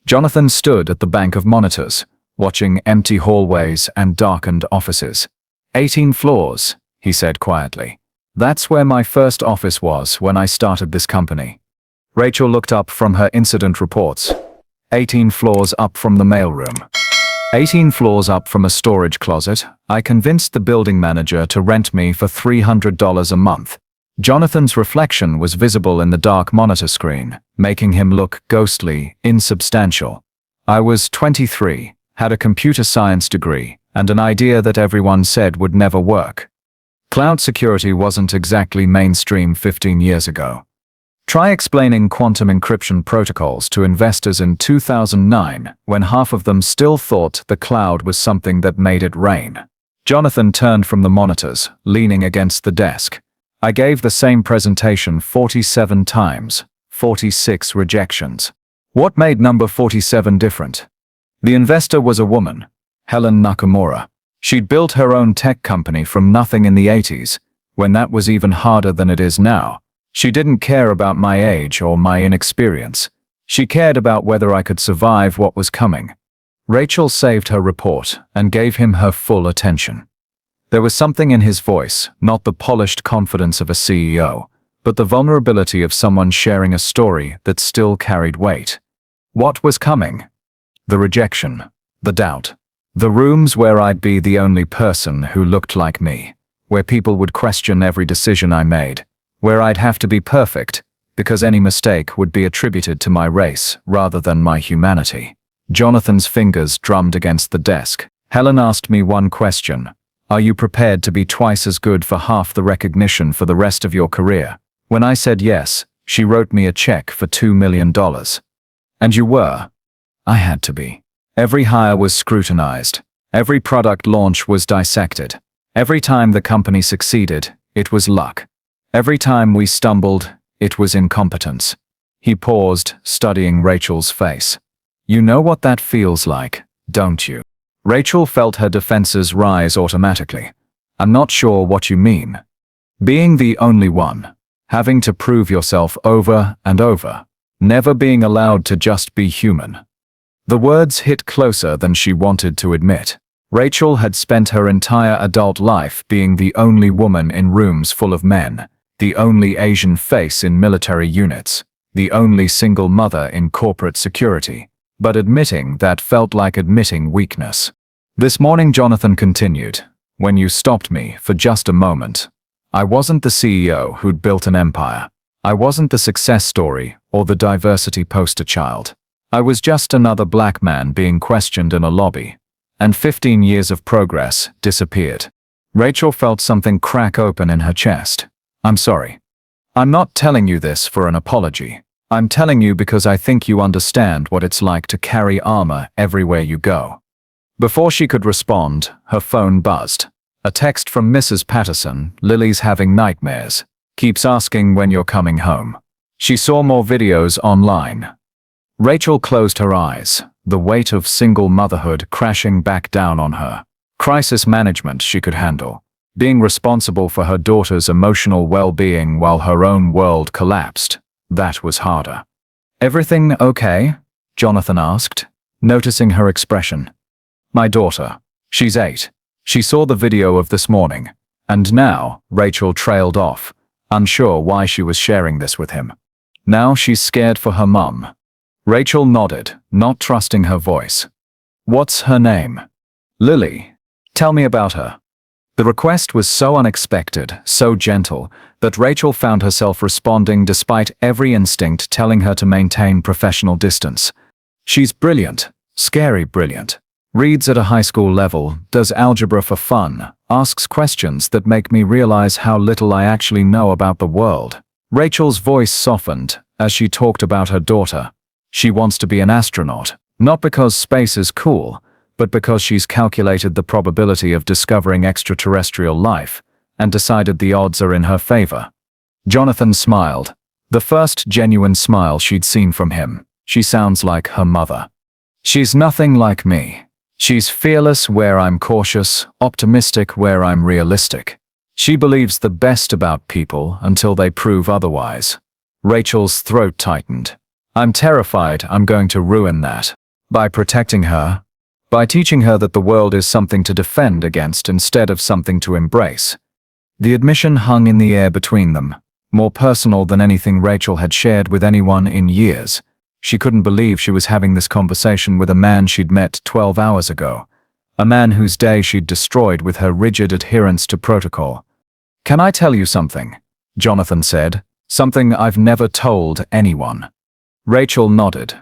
Jonathan stood at the bank of monitors, watching empty hallways and darkened offices. 18 floors, he said quietly. That's where my first office was when I started this company. Rachel looked up from her incident reports. 18 floors up from the mailroom. 18 floors up from a storage closet. I convinced the building manager to rent me for $300 a month. Jonathan's reflection was visible in the dark monitor screen, making him look ghostly, insubstantial. I was 23, had a computer science degree, and an idea that everyone said would never work. Cloud security wasn't exactly mainstream 15 years ago. Try explaining quantum encryption protocols to investors in 2009, when half of them still thought the cloud was something that made it rain. Jonathan turned from the monitors, leaning against the desk. I gave the same presentation 47 times, 46 rejections. What made number 47 different? The investor was a woman, Helen Nakamura. She'd built her own tech company from nothing in the 80s, when that was even harder than it is now. She didn't care about my age or my inexperience. She cared about whether I could survive what was coming. Rachel saved her report and gave him her full attention. There was something in his voice, not the polished confidence of a CEO, but the vulnerability of someone sharing a story that still carried weight. What was coming? The rejection, the doubt, the rooms where I'd be the only person who looked like me, where people would question every decision I made, where I'd have to be perfect, because any mistake would be attributed to my race rather than my humanity. Jonathan's fingers drummed against the desk. Helen asked me one question. Are you prepared to be twice as good for half the recognition for the rest of your career? When I said yes, she wrote me a check for $2 million. And you were? I had to be. Every hire was scrutinized. Every product launch was dissected. Every time the company succeeded, it was luck. Every time we stumbled, it was incompetence. He paused, studying Rachel's face. You know what that feels like, don't you? Rachel felt her defenses rise automatically. I'm not sure what you mean. Being the only one. Having to prove yourself over and over. Never being allowed to just be human. The words hit closer than she wanted to admit. Rachel had spent her entire adult life being the only woman in rooms full of men, the only Asian face in military units, the only single mother in corporate security. But admitting that felt like admitting weakness. This morning, Jonathan continued, when you stopped me for just a moment, I wasn't the CEO who'd built an empire. I wasn't the success story or the diversity poster child. I was just another black man being questioned in a lobby. And 15 years of progress disappeared. Rachel felt something crack open in her chest. I'm sorry. I'm not telling you this for an apology. I'm telling you because I think you understand what it's like to carry armor everywhere you go. Before she could respond, her phone buzzed. A text from Mrs. Patterson. Lily's having nightmares. Keeps asking when you're coming home. She saw more videos online. Rachel closed her eyes, the weight of single motherhood crashing back down on her. Crisis management she could handle. Being responsible for her daughter's emotional well-being while her own world collapsed. That was harder. Everything okay? Jonathan asked, noticing her expression. My daughter. She's 8. She saw the video of this morning. And now, Rachel trailed off, unsure why she was sharing this with him. Now she's scared for her mum. Rachel nodded, not trusting her voice. What's her name? Lily. Tell me about her. The request was so unexpected, so gentle, that Rachel found herself responding despite every instinct telling her to maintain professional distance. She's brilliant, scary brilliant. Reads at a high school level, does algebra for fun, asks questions that make me realize how little I actually know about the world. Rachel's voice softened as she talked about her daughter. She wants to be an astronaut, not because space is cool, but because she's calculated the probability of discovering extraterrestrial life and decided the odds are in her favor. Jonathan smiled. The first genuine smile she'd seen from him. She sounds like her mother. She's nothing like me. She's fearless where I'm cautious, optimistic where I'm realistic. She believes the best about people until they prove otherwise. Rachel's throat tightened. I'm terrified I'm going to ruin that. By protecting her. By teaching her that the world is something to defend against instead of something to embrace. The admission hung in the air between them, more personal than anything Rachel had shared with anyone in years. She couldn't believe she was having this conversation with a man she'd met 12 hours ago. A man whose day she'd destroyed with her rigid adherence to protocol. Can I tell you something? Jonathan said. Something I've never told anyone. Rachel nodded.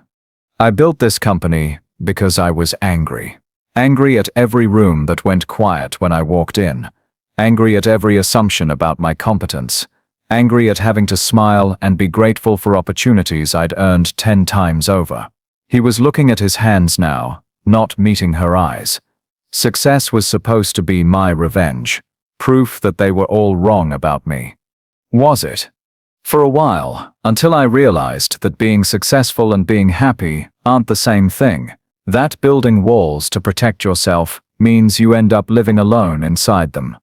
I built this company because I was angry. Angry at every room that went quiet when I walked in. Angry at every assumption about my competence. Angry at having to smile and be grateful for opportunities I'd earned 10 times over. He was looking at his hands now, not meeting her eyes. Success was supposed to be my revenge. Proof that they were all wrong about me. Was it? For a while, until I realized that being successful and being happy aren't the same thing. That building walls to protect yourself means you end up living alone inside them.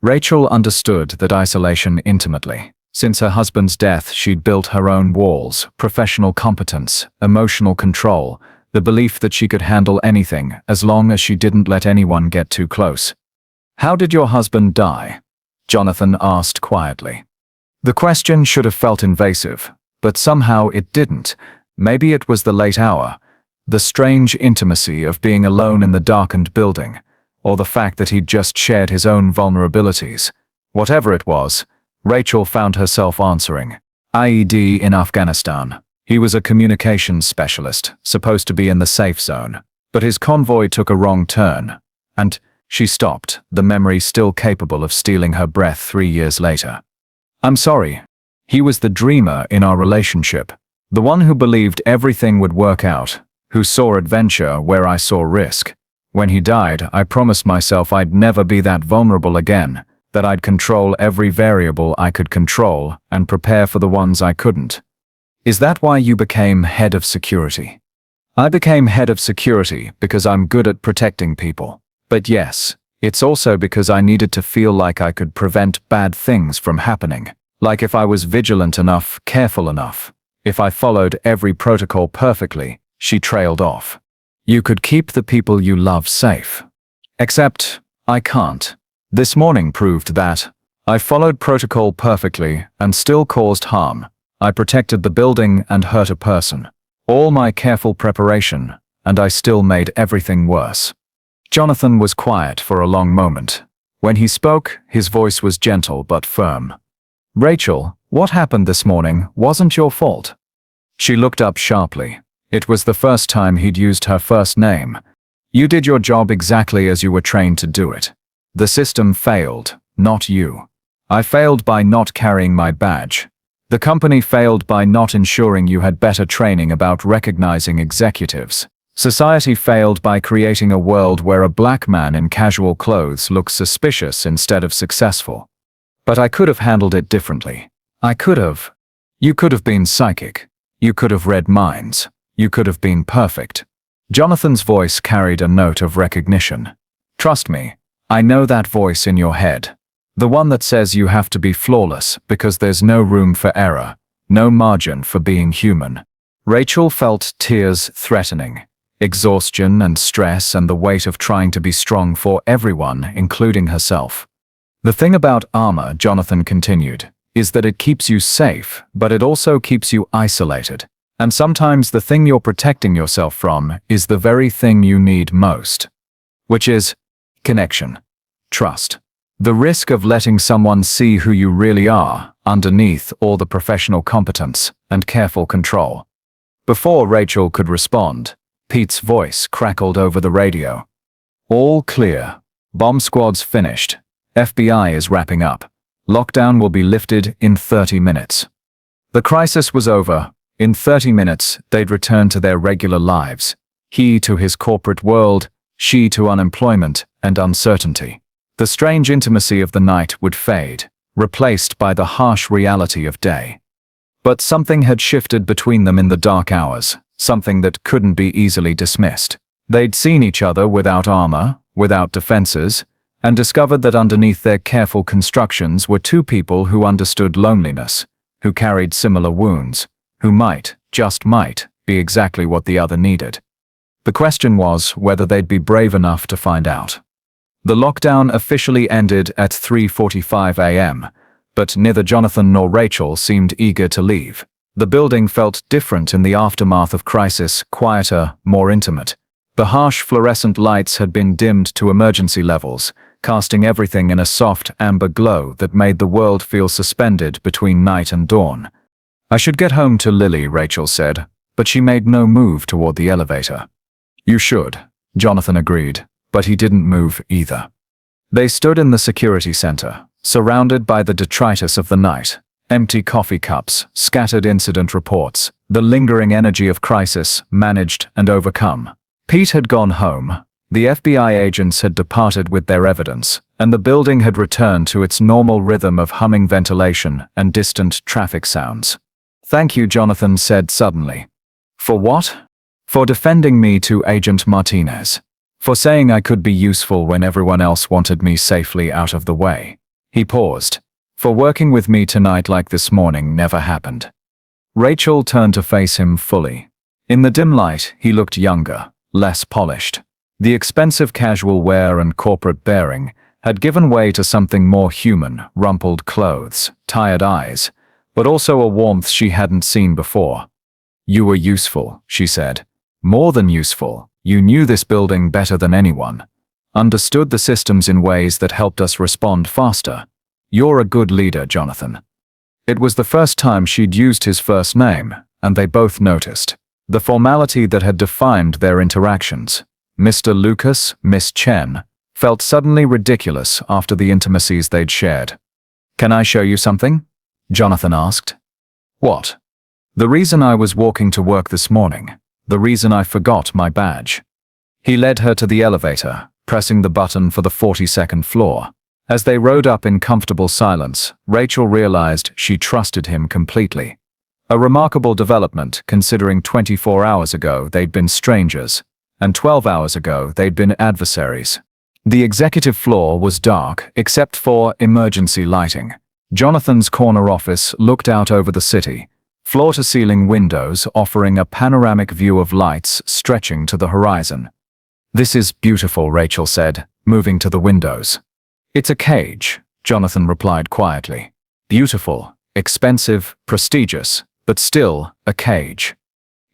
Rachel understood that isolation intimately. Since her husband's death, she'd built her own walls, professional competence, emotional control, the belief that she could handle anything as long as she didn't let anyone get too close. How did your husband die? Jonathan asked quietly. The question should have felt invasive, but somehow it didn't. Maybe it was the late hour, the strange intimacy of being alone in the darkened building, or the fact that he'd just shared his own vulnerabilities. Whatever it was, Rachel found herself answering. IED in Afghanistan. He was a communications specialist, supposed to be in the safe zone, but his convoy took a wrong turn, and she stopped, the memory still capable of stealing her breath 3 years later. I'm sorry. He was the dreamer in our relationship, the one who believed everything would work out, who saw adventure where I saw risk. When he died, I promised myself I'd never be that vulnerable again, that I'd control every variable I could control and prepare for the ones I couldn't. Is that why you became head of security? I became head of security because I'm good at protecting people. But yes, it's also because I needed to feel like I could prevent bad things from happening. Like if I was vigilant enough, careful enough. If I followed every protocol perfectly, she trailed off. You could keep the people you love safe. Except, I can't. This morning proved that. I followed protocol perfectly and still caused harm. I protected the building and hurt a person. All my careful preparation, and I still made everything worse. Jonathan was quiet for a long moment. When he spoke, his voice was gentle but firm. Rachel, what happened this morning wasn't your fault. She looked up sharply. It was the first time he'd used her first name. You did your job exactly as you were trained to do it. The system failed, not you. I failed by not carrying my badge. The company failed by not ensuring you had better training about recognizing executives. Society failed by creating a world where a black man in casual clothes looks suspicious instead of successful. But I could have handled it differently. I could have. You could have been psychic. You could have read minds. You could have been perfect. Jonathan's voice carried a note of recognition. Trust me, I know that voice in your head. The one that says you have to be flawless because there's no room for error, no margin for being human. Rachel felt tears threatening, exhaustion and stress and the weight of trying to be strong for everyone, including herself. The thing about armor, Jonathan continued, is that it keeps you safe, but it also keeps you isolated. And sometimes the thing you're protecting yourself from is the very thing you need most. Which is connection, trust. The risk of letting someone see who you really are underneath all the professional competence and careful control. Before Rachel could respond, Pete's voice crackled over the radio. All clear. Bomb squad's finished. FBI is wrapping up. Lockdown will be lifted in 30 minutes. The crisis was over. In 30 minutes, they'd return to their regular lives. He to his corporate world, she to unemployment and uncertainty. The strange intimacy of the night would fade. replaced by the harsh reality of day. But something had shifted between them in the dark hours, something that couldn't be easily dismissed. They'd seen each other without armor, without defenses, and discovered that underneath their careful constructions were two people who understood loneliness, who carried similar wounds, who might, just might, be exactly what the other needed. The question was whether they'd be brave enough to find out. The lockdown officially ended at 3:45 a.m., but neither Jonathan nor Rachel seemed eager to leave. The building felt different in the aftermath of crisis, quieter, more intimate. The harsh fluorescent lights had been dimmed to emergency levels, casting everything in a soft amber glow that made the world feel suspended between night and dawn. "I should get home to Lily," Rachel said, but she made no move toward the elevator. "You should," Jonathan agreed, but he didn't move either. They stood in the security center, surrounded by the detritus of the night, empty coffee cups, scattered incident reports, the lingering energy of crisis, managed and overcome. Pete had gone home, the FBI agents had departed with their evidence, and the building had returned to its normal rhythm of humming ventilation and distant traffic sounds. "Thank you," Jonathan said suddenly. "For what?" "For defending me to Agent Martinez. For saying I could be useful when everyone else wanted me safely out of the way." He paused. "For working with me tonight like this morning never happened." Rachel turned to face him fully. In the dim light, he looked younger, less polished. The expensive casual wear and corporate bearing had given way to something more human, rumpled clothes, tired eyes, but also a warmth she hadn't seen before. "You were useful," she said. "More than useful. You knew this building better than anyone. Understood the systems in ways that helped us respond faster. You're a good leader, Jonathan." It was the first time she'd used his first name, and they both noticed. The formality that had defined their interactions, Mr. Lucas, Miss Chen, felt suddenly ridiculous after the intimacies they'd shared. "Can I show you something?" Jonathan asked. "What?" "The reason I was walking to work this morning. The reason I forgot my badge." He led her to the elevator, pressing the button for the 42nd floor. As they rode up in comfortable silence, Rachel realized she trusted him completely. A remarkable development, considering 24 hours ago they'd been strangers, and 12 hours ago they'd been adversaries. The executive floor was dark, except for emergency lighting. Jonathan's corner office looked out over the city, floor-to-ceiling windows offering a panoramic view of lights stretching to the horizon. "This is beautiful," Rachel said, moving to the windows. "It's a cage," Jonathan replied quietly. "Beautiful, expensive, prestigious, but still a cage."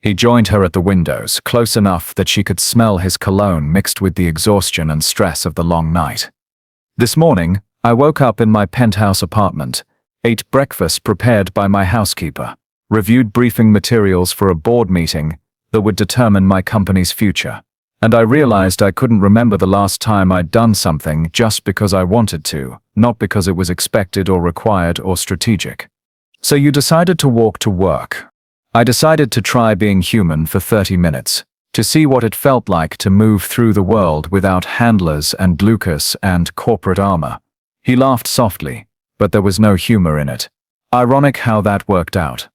He joined her at the windows, close enough that she could smell his cologne mixed with the exhaustion and stress of the long night. "This morning, I woke up in my penthouse apartment, ate breakfast prepared by my housekeeper, reviewed briefing materials for a board meeting that would determine my company's future, and I realized I couldn't remember the last time I'd done something just because I wanted to, not because it was expected or required or strategic. So you decided to walk to work." "I decided to try being human for 30 minutes, to see what it felt like to move through the world without handlers and Lucas and corporate armor." He laughed softly, but there was no humor in it. Ironic how that worked out.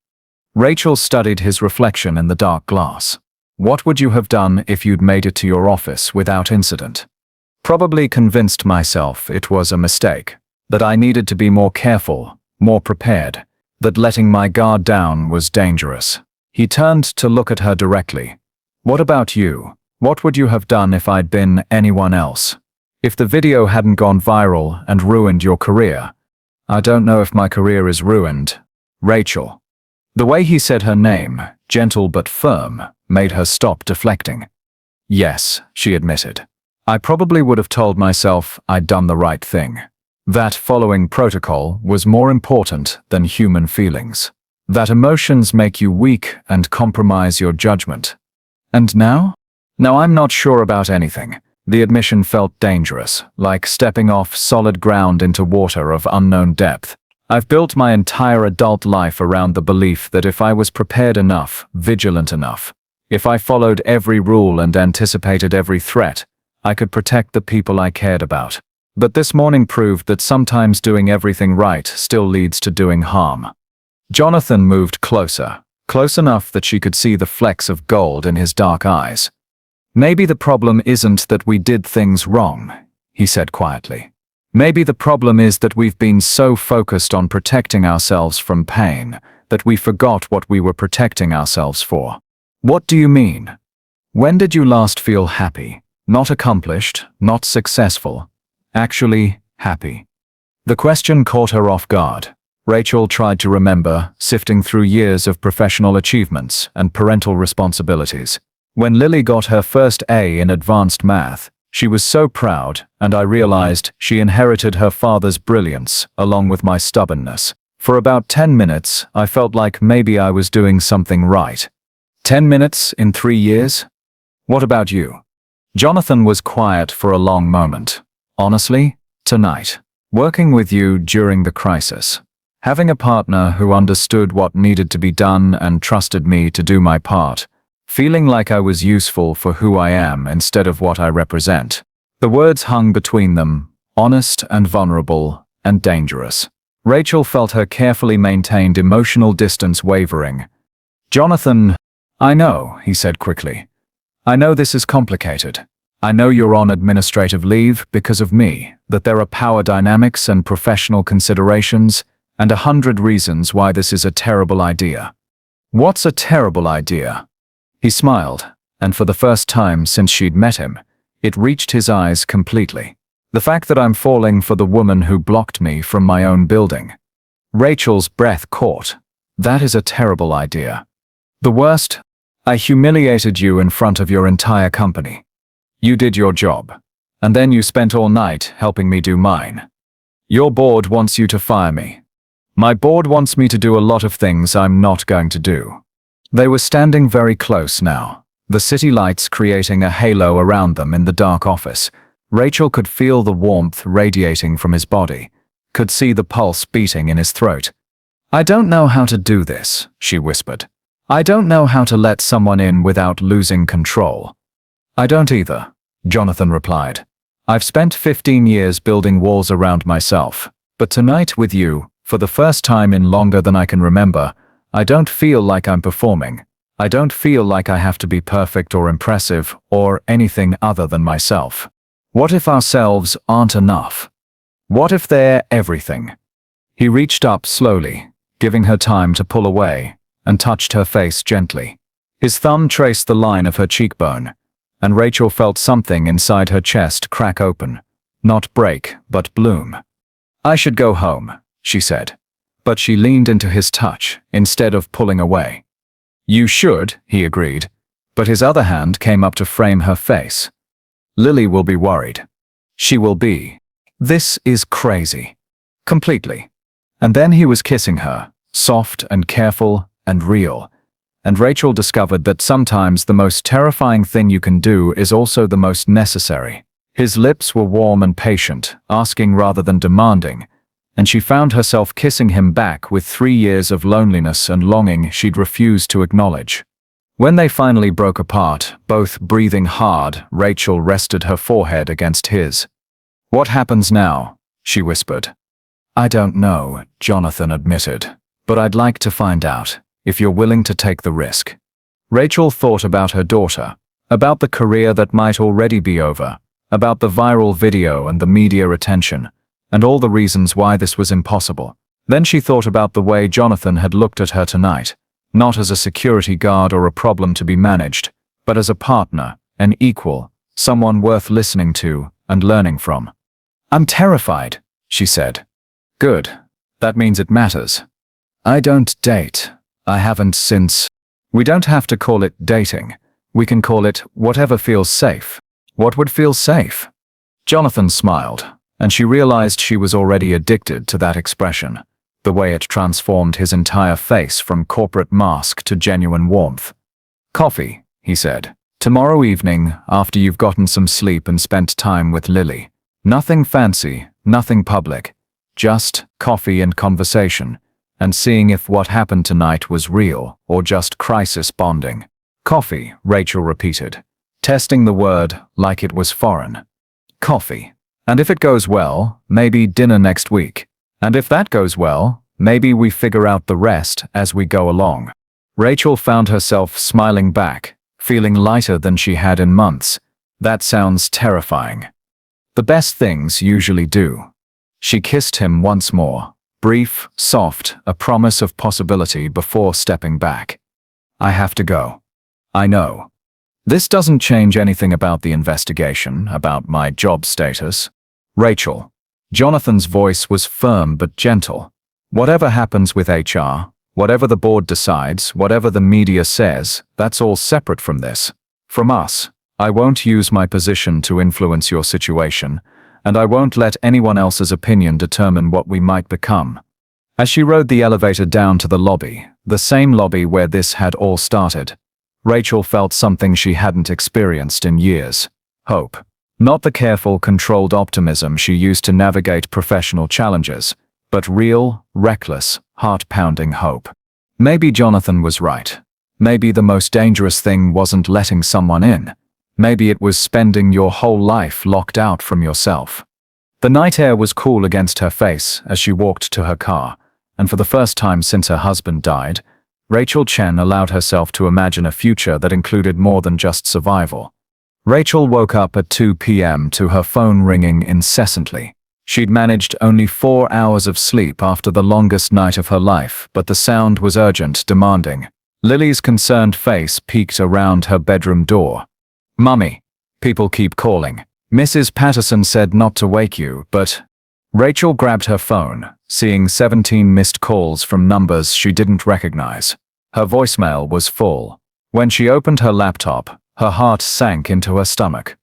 Rachel studied his reflection in the dark glass. "What would you have done if you'd made it to your office without incident?" "Probably convinced myself it was a mistake, that I needed to be more careful, more prepared, that letting my guard down was dangerous." He turned to look at her directly. "What about you? What would you have done if I'd been anyone else? If the video hadn't gone viral and ruined your career?" "I don't know if my career is ruined, Rachel." The way he said her name, gentle but firm, made her stop deflecting. "Yes," she admitted. "I probably would have told myself I'd done the right thing. That following protocol was more important than human feelings. That emotions make you weak and compromise your judgment. And now? Now I'm not sure about anything." The admission felt dangerous, like stepping off solid ground into water of unknown depth. "I've built my entire adult life around the belief that if I was prepared enough, vigilant enough, if I followed every rule and anticipated every threat, I could protect the people I cared about. But this morning proved that sometimes doing everything right still leads to doing harm. Jonathan moved closer, close enough that she could see the flecks of gold in his dark eyes. "Maybe the problem isn't that we did things wrong," he said quietly. "Maybe the problem is that we've been so focused on protecting ourselves from pain that we forgot what we were protecting ourselves for." "What do you mean? When did you last feel happy? Not accomplished, not successful, actually happy?" The question caught her off guard. Rachel tried to remember, sifting through years of professional achievements and parental responsibilities. When Lily got her first A in advanced math, she was so proud, and I realized she inherited her father's brilliance along with my stubbornness. For about 10 minutes, I felt like maybe I was doing something right. 10 minutes in 3 years? What about you? Jonathan was quiet for a long moment. Honestly, tonight. Working with you during the crisis. Having a partner who understood what needed to be done and trusted me to do my part. Feeling like I was useful for who I am instead of what I represent. The words hung between them, honest and vulnerable and dangerous. Rachel felt her carefully maintained emotional distance wavering. "Jonathan, I know," he said quickly. "I know this is complicated. I know you're on administrative leave because of me, that there are power dynamics and professional considerations, and 100 reasons why this is a terrible idea." "What's a terrible idea?" He smiled, and for the first time since she'd met him, it reached his eyes completely. "The fact that I'm falling for the woman who blocked me from my own building." Rachel's breath caught. "That is a terrible idea. The worst? I humiliated you in front of your entire company. You did your job, and then you spent all night helping me do mine. Your board wants you to fire me. My board wants me to do a lot of things I'm not going to do." They were standing very close now, the city lights creating a halo around them in the dark office. Rachel could feel the warmth radiating from his body, could see the pulse beating in his throat. "I don't know how to do this," she whispered. "I don't know how to let someone in without losing control." "I don't either," Jonathan replied. "I've spent 15 years building walls around myself, but tonight with you, for the first time in longer than I can remember, I don't feel like I'm performing. I don't feel like I have to be perfect or impressive or anything other than myself. What if ourselves aren't enough? What if they're everything?" He reached up slowly, giving her time to pull away, and touched her face gently. His thumb traced the line of her cheekbone, and Rachel felt something inside her chest crack open. Not break, but bloom. "I should go home," she said. But she leaned into his touch, instead of pulling away. "You should," he agreed, but his other hand came up to frame her face. "Lily will be worried. She will be. This is crazy." Completely. And then he was kissing her, soft and careful and real. And Rachel discovered that sometimes the most terrifying thing you can do is also the most necessary. His lips were warm and patient, asking rather than demanding, and she found herself kissing him back with 3 years of loneliness and longing she'd refused to acknowledge. When they finally broke apart, both breathing hard, Rachel rested her forehead against his. "What happens now?" she whispered. "I don't know," Jonathan admitted, "but I'd like to find out, if you're willing to take the risk." Rachel thought about her daughter, about the career that might already be over, about the viral video and the media attention, and all the reasons why this was impossible. Then she thought about the way Jonathan had looked at her tonight, not as a security guard or a problem to be managed, but as a partner, an equal, someone worth listening to and learning from. "I'm terrified," she said. "Good. That means it matters. I don't date. I haven't since. We don't have to call it dating. We can call it whatever feels safe." "What would feel safe?" Jonathan smiled, and she realized she was already addicted to that expression, the way it transformed his entire face from corporate mask to genuine warmth. "Coffee," he said. "Tomorrow evening, after you've gotten some sleep and spent time with Lily. Nothing fancy, nothing public. Just coffee and conversation, and seeing if what happened tonight was real or just crisis bonding." "Coffee," Rachel repeated, testing the word like it was foreign. "Coffee." And if it goes well, maybe dinner next week. And if that goes well, maybe we figure out the rest as we go along. Rachel found herself smiling back, feeling lighter than she had in months. That sounds terrifying. The best things usually do. She kissed him once more, brief, soft, a promise of possibility before stepping back. I have to go. I know. This doesn't change anything about the investigation, about my job status. Rachel. Jonathan's voice was firm but gentle. Whatever happens with HR, whatever the board decides, whatever the media says, that's all separate from this. From us. I won't use my position to influence your situation, and I won't let anyone else's opinion determine what we might become. As she rode the elevator down to the lobby, the same lobby where this had all started, Rachel felt something she hadn't experienced in years. Hope. Not the careful, controlled optimism she used to navigate professional challenges, but real, reckless, heart-pounding hope. Maybe Jonathan was right. Maybe the most dangerous thing wasn't letting someone in. Maybe it was spending your whole life locked out from yourself. The night air was cool against her face as she walked to her car, and for the first time since her husband died, Rachel Chen allowed herself to imagine a future that included more than just survival. Rachel woke up at 2 p.m. to her phone ringing incessantly. She'd managed only 4 hours of sleep after the longest night of her life, but the sound was urgent, demanding. Lily's concerned face peeked around her bedroom door. Mummy. People keep calling. Mrs. Patterson said not to wake you, but... Rachel grabbed her phone, seeing 17 missed calls from numbers she didn't recognize. Her voicemail was full. When she opened her laptop, her heart sank into her stomach.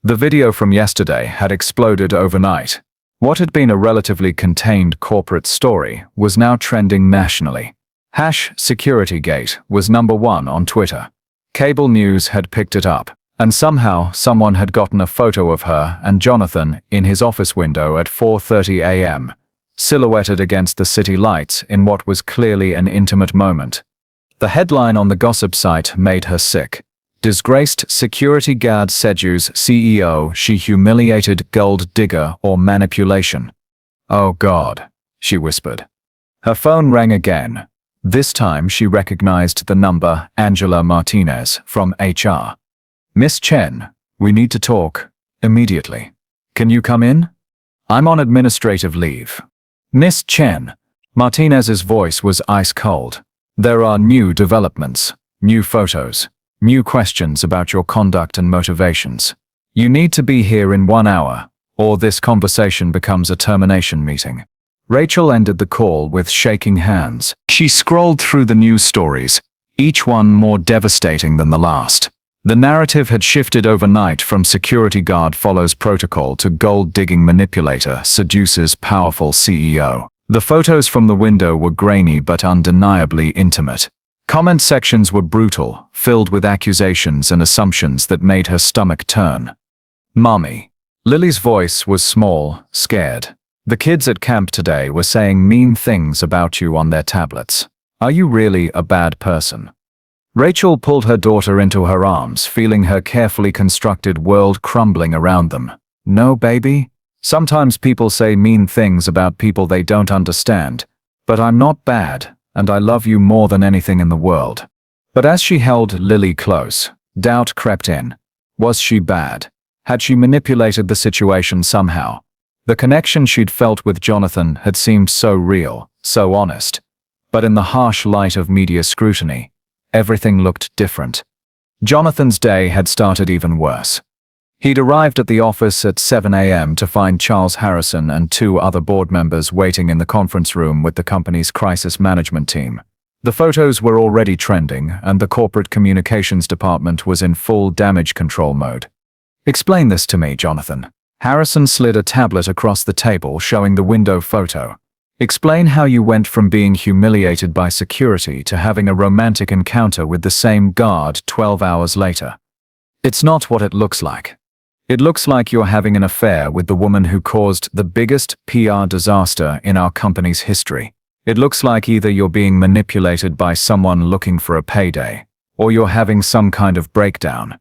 The video from yesterday had exploded overnight. What had been a relatively contained corporate story was now trending nationally. #SecurityGate was #1 on Twitter. Cable news had picked it up. And somehow, someone had gotten a photo of her and Jonathan in his office window at 4:30 a.m., silhouetted against the city lights in what was clearly an intimate moment. The headline on the gossip site made her sick. Disgraced security guard seduces CEO, she humiliated gold digger or manipulation. Oh God, she whispered. Her phone rang again. This time she recognized the number Angela Martinez from HR. Miss Chen, we need to talk, immediately. Can you come in? I'm on administrative leave. Miss Chen. Martinez's voice was ice cold. There are new developments, new photos, new questions about your conduct and motivations. You need to be here in 1 hour, or this conversation becomes a termination meeting. Rachel ended the call with shaking hands. She scrolled through the news stories, each one more devastating than the last. The narrative had shifted overnight from security guard follows protocol to gold-digging manipulator seduces powerful CEO. The photos from the window were grainy but undeniably intimate. Comment sections were brutal, filled with accusations and assumptions that made her stomach turn. Mommy. Lily's voice was small, scared. The kids at camp today were saying mean things about you on their tablets. Are you really a bad person? Rachel pulled her daughter into her arms, feeling her carefully constructed world crumbling around them. No, baby. Sometimes people say mean things about people they don't understand. But I'm not bad, and I love you more than anything in the world. But as she held Lily close, doubt crept in. Was she bad? Had she manipulated the situation somehow? The connection she'd felt with Jonathan had seemed so real, so honest. But in the harsh light of media scrutiny, everything looked different. Jonathan's day had started even worse. He'd arrived at the office at 7 a.m. to find Charles Harrison and 2 other board members waiting in the conference room with the company's crisis management team. The photos were already trending, and the corporate communications department was in full damage control mode. Explain this to me, Jonathan. Harrison slid a tablet across the table showing the window photo. Explain how you went from being humiliated by security to having a romantic encounter with the same guard 12 hours later. It's not what it looks like. It looks like you're having an affair with the woman who caused the biggest PR disaster in our company's history. It looks like either you're being manipulated by someone looking for a payday, or you're having some kind of breakdown.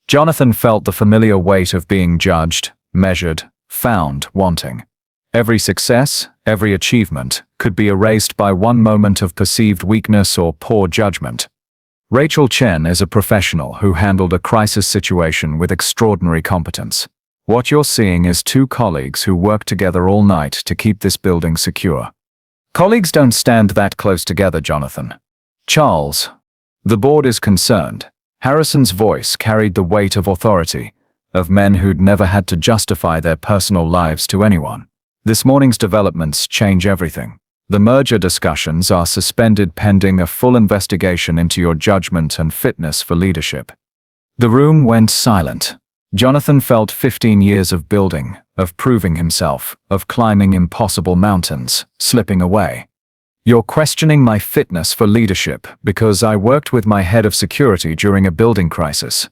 Jonathan felt the familiar weight of being judged, measured, found wanting. Every success, every achievement, could be erased by one moment of perceived weakness or poor judgment. Rachel Chen is a professional who handled a crisis situation with extraordinary competence. What you're seeing is two colleagues who worked together all night to keep this building secure. Colleagues don't stand that close together, Jonathan. Charles. The board is concerned. Harrison's voice carried the weight of authority, of men who'd never had to justify their personal lives to anyone. This morning's developments change everything. The merger discussions are suspended pending a full investigation into your judgment and fitness for leadership. The room went silent. Jonathan felt 15 years of building, of proving himself, of climbing impossible mountains, slipping away. You're questioning my fitness for leadership because I worked with my head of security during a building crisis.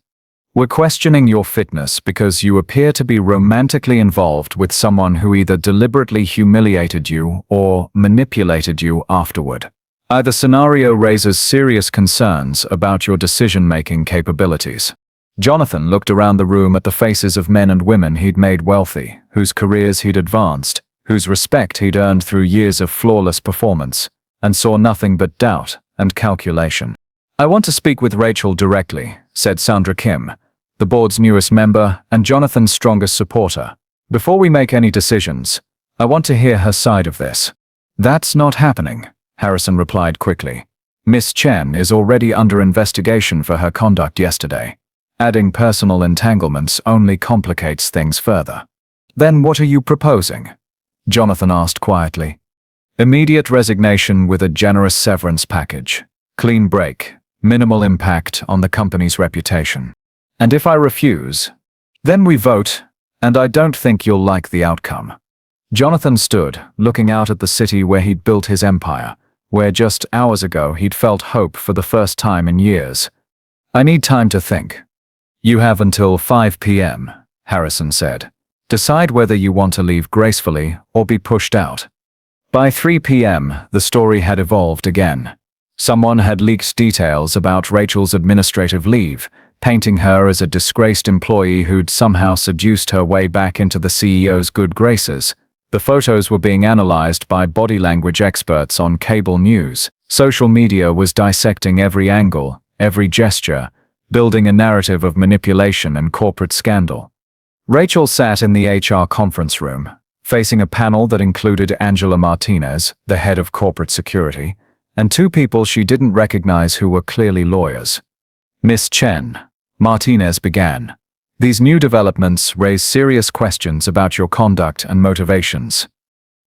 We're questioning your fitness because you appear to be romantically involved with someone who either deliberately humiliated you or manipulated you afterward. Either scenario raises serious concerns about your decision-making capabilities. Jonathan looked around the room at the faces of men and women he'd made wealthy, whose careers he'd advanced, whose respect he'd earned through years of flawless performance, and saw nothing but doubt and calculation. I want to speak with Rachel directly, said Sandra Kim, the board's newest member and Jonathan's strongest supporter. Before we make any decisions, I want to hear her side of this. That's not happening, Harrison replied quickly. Miss Chen is already under investigation for her conduct yesterday. Adding personal entanglements only complicates things further. Then what are you proposing? Jonathan asked quietly. Immediate resignation with a generous severance package. Clean break. Minimal impact on the company's reputation. And if I refuse, then we vote, and I don't think you'll like the outcome. Jonathan stood, looking out at the city where he'd built his empire, where just hours ago he'd felt hope for the first time in years. I need time to think. You have until 5 p.m., Harrison said. Decide whether you want to leave gracefully or be pushed out. By 3 p.m., the story had evolved again. Someone had leaked details about Rachel's administrative leave, painting her as a disgraced employee who'd somehow seduced her way back into the CEO's good graces. The photos were being analyzed by body language experts on cable news. Social media was dissecting every angle, every gesture, building a narrative of manipulation and corporate scandal. Rachel sat in the HR conference room, facing a panel that included Angela Martinez, the head of corporate security, and two people she didn't recognize who were clearly lawyers. Miss Chen, Martinez began. These new developments raise serious questions about your conduct and motivations.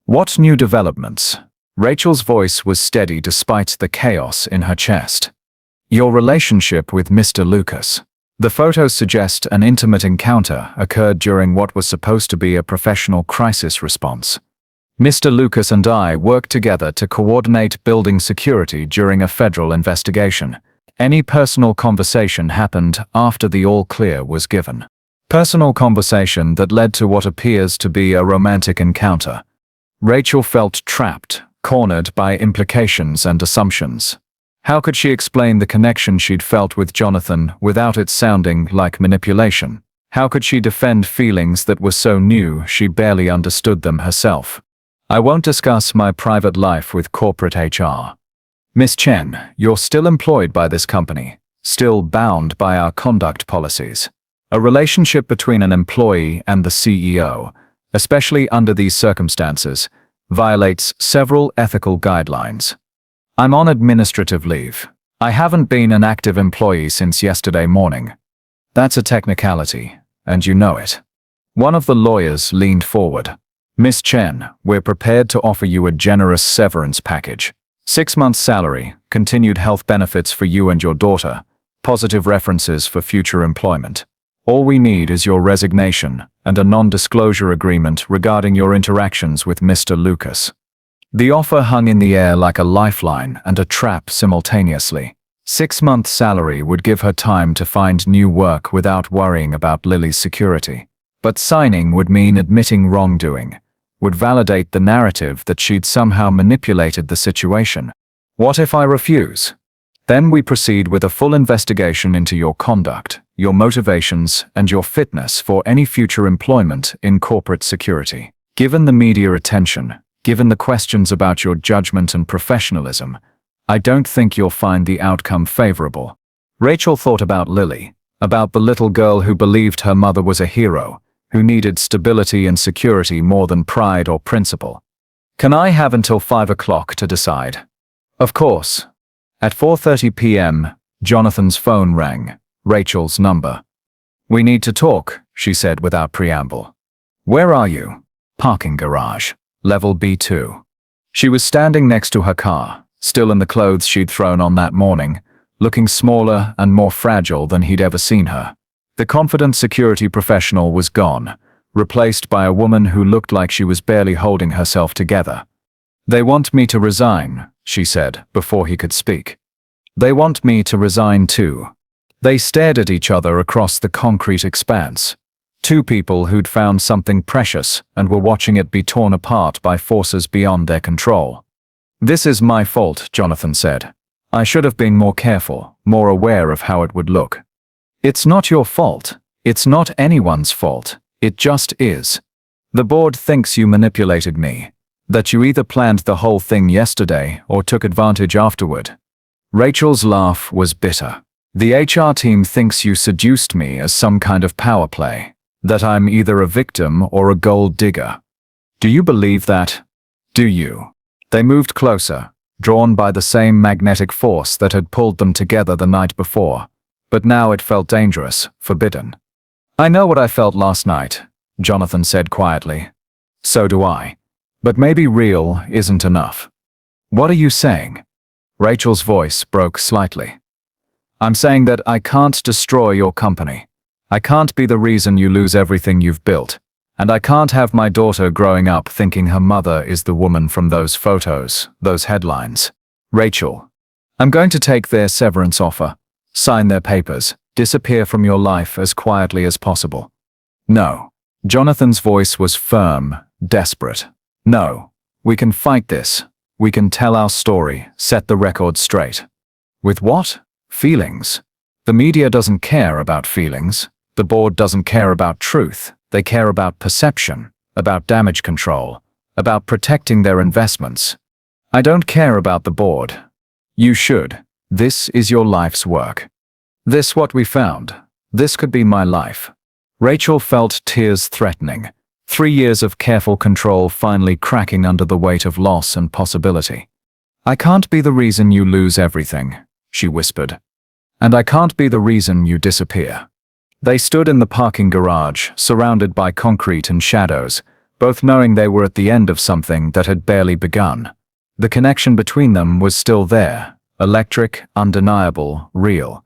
What new developments? Rachel's voice was steady despite the chaos in her chest. Your relationship with Mr. Lucas. The photos suggest an intimate encounter occurred during what was supposed to be a professional crisis response. Mr. Lucas and I worked together to coordinate building security during a federal investigation. Any personal conversation happened after the all-clear was given. Personal conversation that led to what appears to be a romantic encounter. Rachel felt trapped, cornered by implications and assumptions. How could she explain the connection she'd felt with Jonathan without it sounding like manipulation? How could she defend feelings that were so new she barely understood them herself? I won't discuss my private life with corporate HR. Miss Chen, you're still employed by this company, still bound by our conduct policies. A relationship between an employee and the CEO, especially under these circumstances, violates several ethical guidelines. I'm on administrative leave. I haven't been an active employee since yesterday morning. That's a technicality, and you know it. One of the lawyers leaned forward. Miss Chen, we're prepared to offer you a generous severance package. 6 months' salary, continued health benefits for you and your daughter, positive references for future employment. All we need is your resignation and a non-disclosure agreement regarding your interactions with Mr. Lucas. The offer hung in the air like a lifeline and a trap simultaneously. 6 months' salary would give her time to find new work without worrying about Lily's security. But signing would mean admitting wrongdoing, would validate the narrative that she'd somehow manipulated the situation. What if I refuse? Then we proceed with a full investigation into your conduct, your motivations, and your fitness for any future employment in corporate security. Given the media attention, given the questions about your judgment and professionalism, I don't think you'll find the outcome favorable. Rachel thought about Lily, about the little girl who believed her mother was a hero, who needed stability and security more than pride or principle. Can I have until 5 o'clock to decide? Of course. At 4:30 p.m., Jonathan's phone rang, Rachel's number. We need to talk, she said without preamble. Where are you? Parking garage. Level B2. She was standing next to her car, still in the clothes she'd thrown on that morning, looking smaller and more fragile than he'd ever seen her. The confident security professional was gone, replaced by a woman who looked like she was barely holding herself together. They want me to resign, she said before he could speak. They want me to resign too. They stared at each other across the concrete expanse. Two people who'd found something precious and were watching it be torn apart by forces beyond their control. This is my fault, Jonathan said. I should have been more careful, more aware of how it would look. It's not your fault. It's not anyone's fault. It just is. The board thinks you manipulated me, that you either planned the whole thing yesterday or took advantage afterward. Rachel's laugh was bitter. The HR team thinks you seduced me as some kind of power play, that I'm either a victim or a gold digger. Do you believe that? Do you? They moved closer, drawn by the same magnetic force that had pulled them together the night before, but now it felt dangerous, forbidden. I know what I felt last night, Jonathan said quietly. So do I. But maybe real isn't enough. What are you saying? Rachel's voice broke slightly. I'm saying that I can't destroy your company. I can't be the reason you lose everything you've built. And I can't have my daughter growing up thinking her mother is the woman from those photos, those headlines. Rachel, I'm going to take their severance offer, sign their papers, disappear from your life as quietly as possible. No. Jonathan's voice was firm, desperate. No. We can fight this. We can tell our story, set the record straight. With what? Feelings. The media doesn't care about feelings. The board doesn't care about truth. They care about perception, about damage control, about protecting their investments. I don't care about the board. You should. This is your life's work. This what we found. This could be my life. Rachel felt tears threatening. 3 years of careful control finally cracking under the weight of loss and possibility. I can't be the reason you lose everything, she whispered. And I can't be the reason you disappear. They stood in the parking garage, surrounded by concrete and shadows, both knowing they were at the end of something that had barely begun. The connection between them was still there, electric, undeniable, real.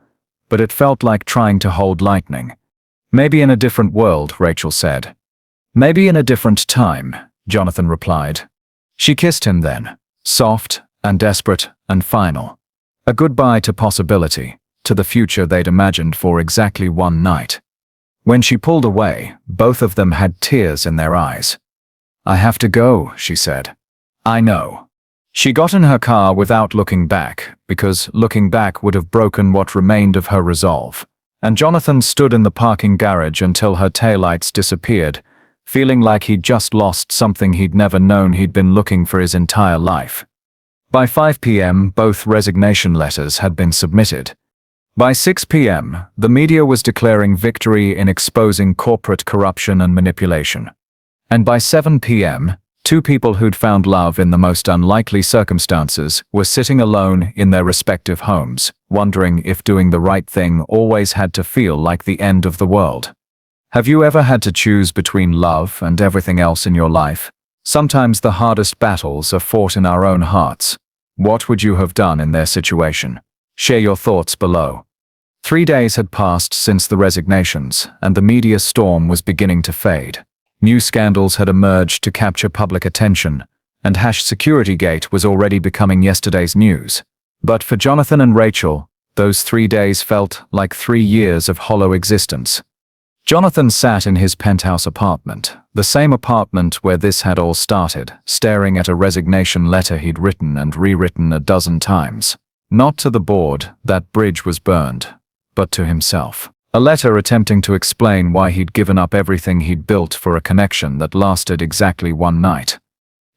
But it felt like trying to hold lightning. Maybe in a different world, Rachel said. Maybe in a different time, Jonathan replied. She kissed him then, soft and desperate and final. A goodbye to possibility, to the future they'd imagined for exactly one night. When she pulled away, both of them had tears in their eyes. I have to go, she said. I know. She got in her car without looking back, because looking back would have broken what remained of her resolve. And Jonathan stood in the parking garage until her taillights disappeared, feeling like he'd just lost something he'd never known he'd been looking for his entire life. By 5 p.m., both resignation letters had been submitted. By 6 p.m., the media was declaring victory in exposing corporate corruption and manipulation. And by 7 p.m., two people who'd found love in the most unlikely circumstances were sitting alone in their respective homes, wondering if doing the right thing always had to feel like the end of the world. Have you ever had to choose between love and everything else in your life? Sometimes the hardest battles are fought in our own hearts. What would you have done in their situation? Share your thoughts below. 3 days had passed since the resignations, and the media storm was beginning to fade. New scandals had emerged to capture public attention, and #SecurityGate was already becoming yesterday's news. But for Jonathan and Rachel, those 3 days felt like 3 years of hollow existence. Jonathan sat in his penthouse apartment, the same apartment where this had all started, staring at a resignation letter he'd written and rewritten a dozen times. Not to the board, that bridge was burned, but to himself. A letter attempting to explain why he'd given up everything he'd built for a connection that lasted exactly one night.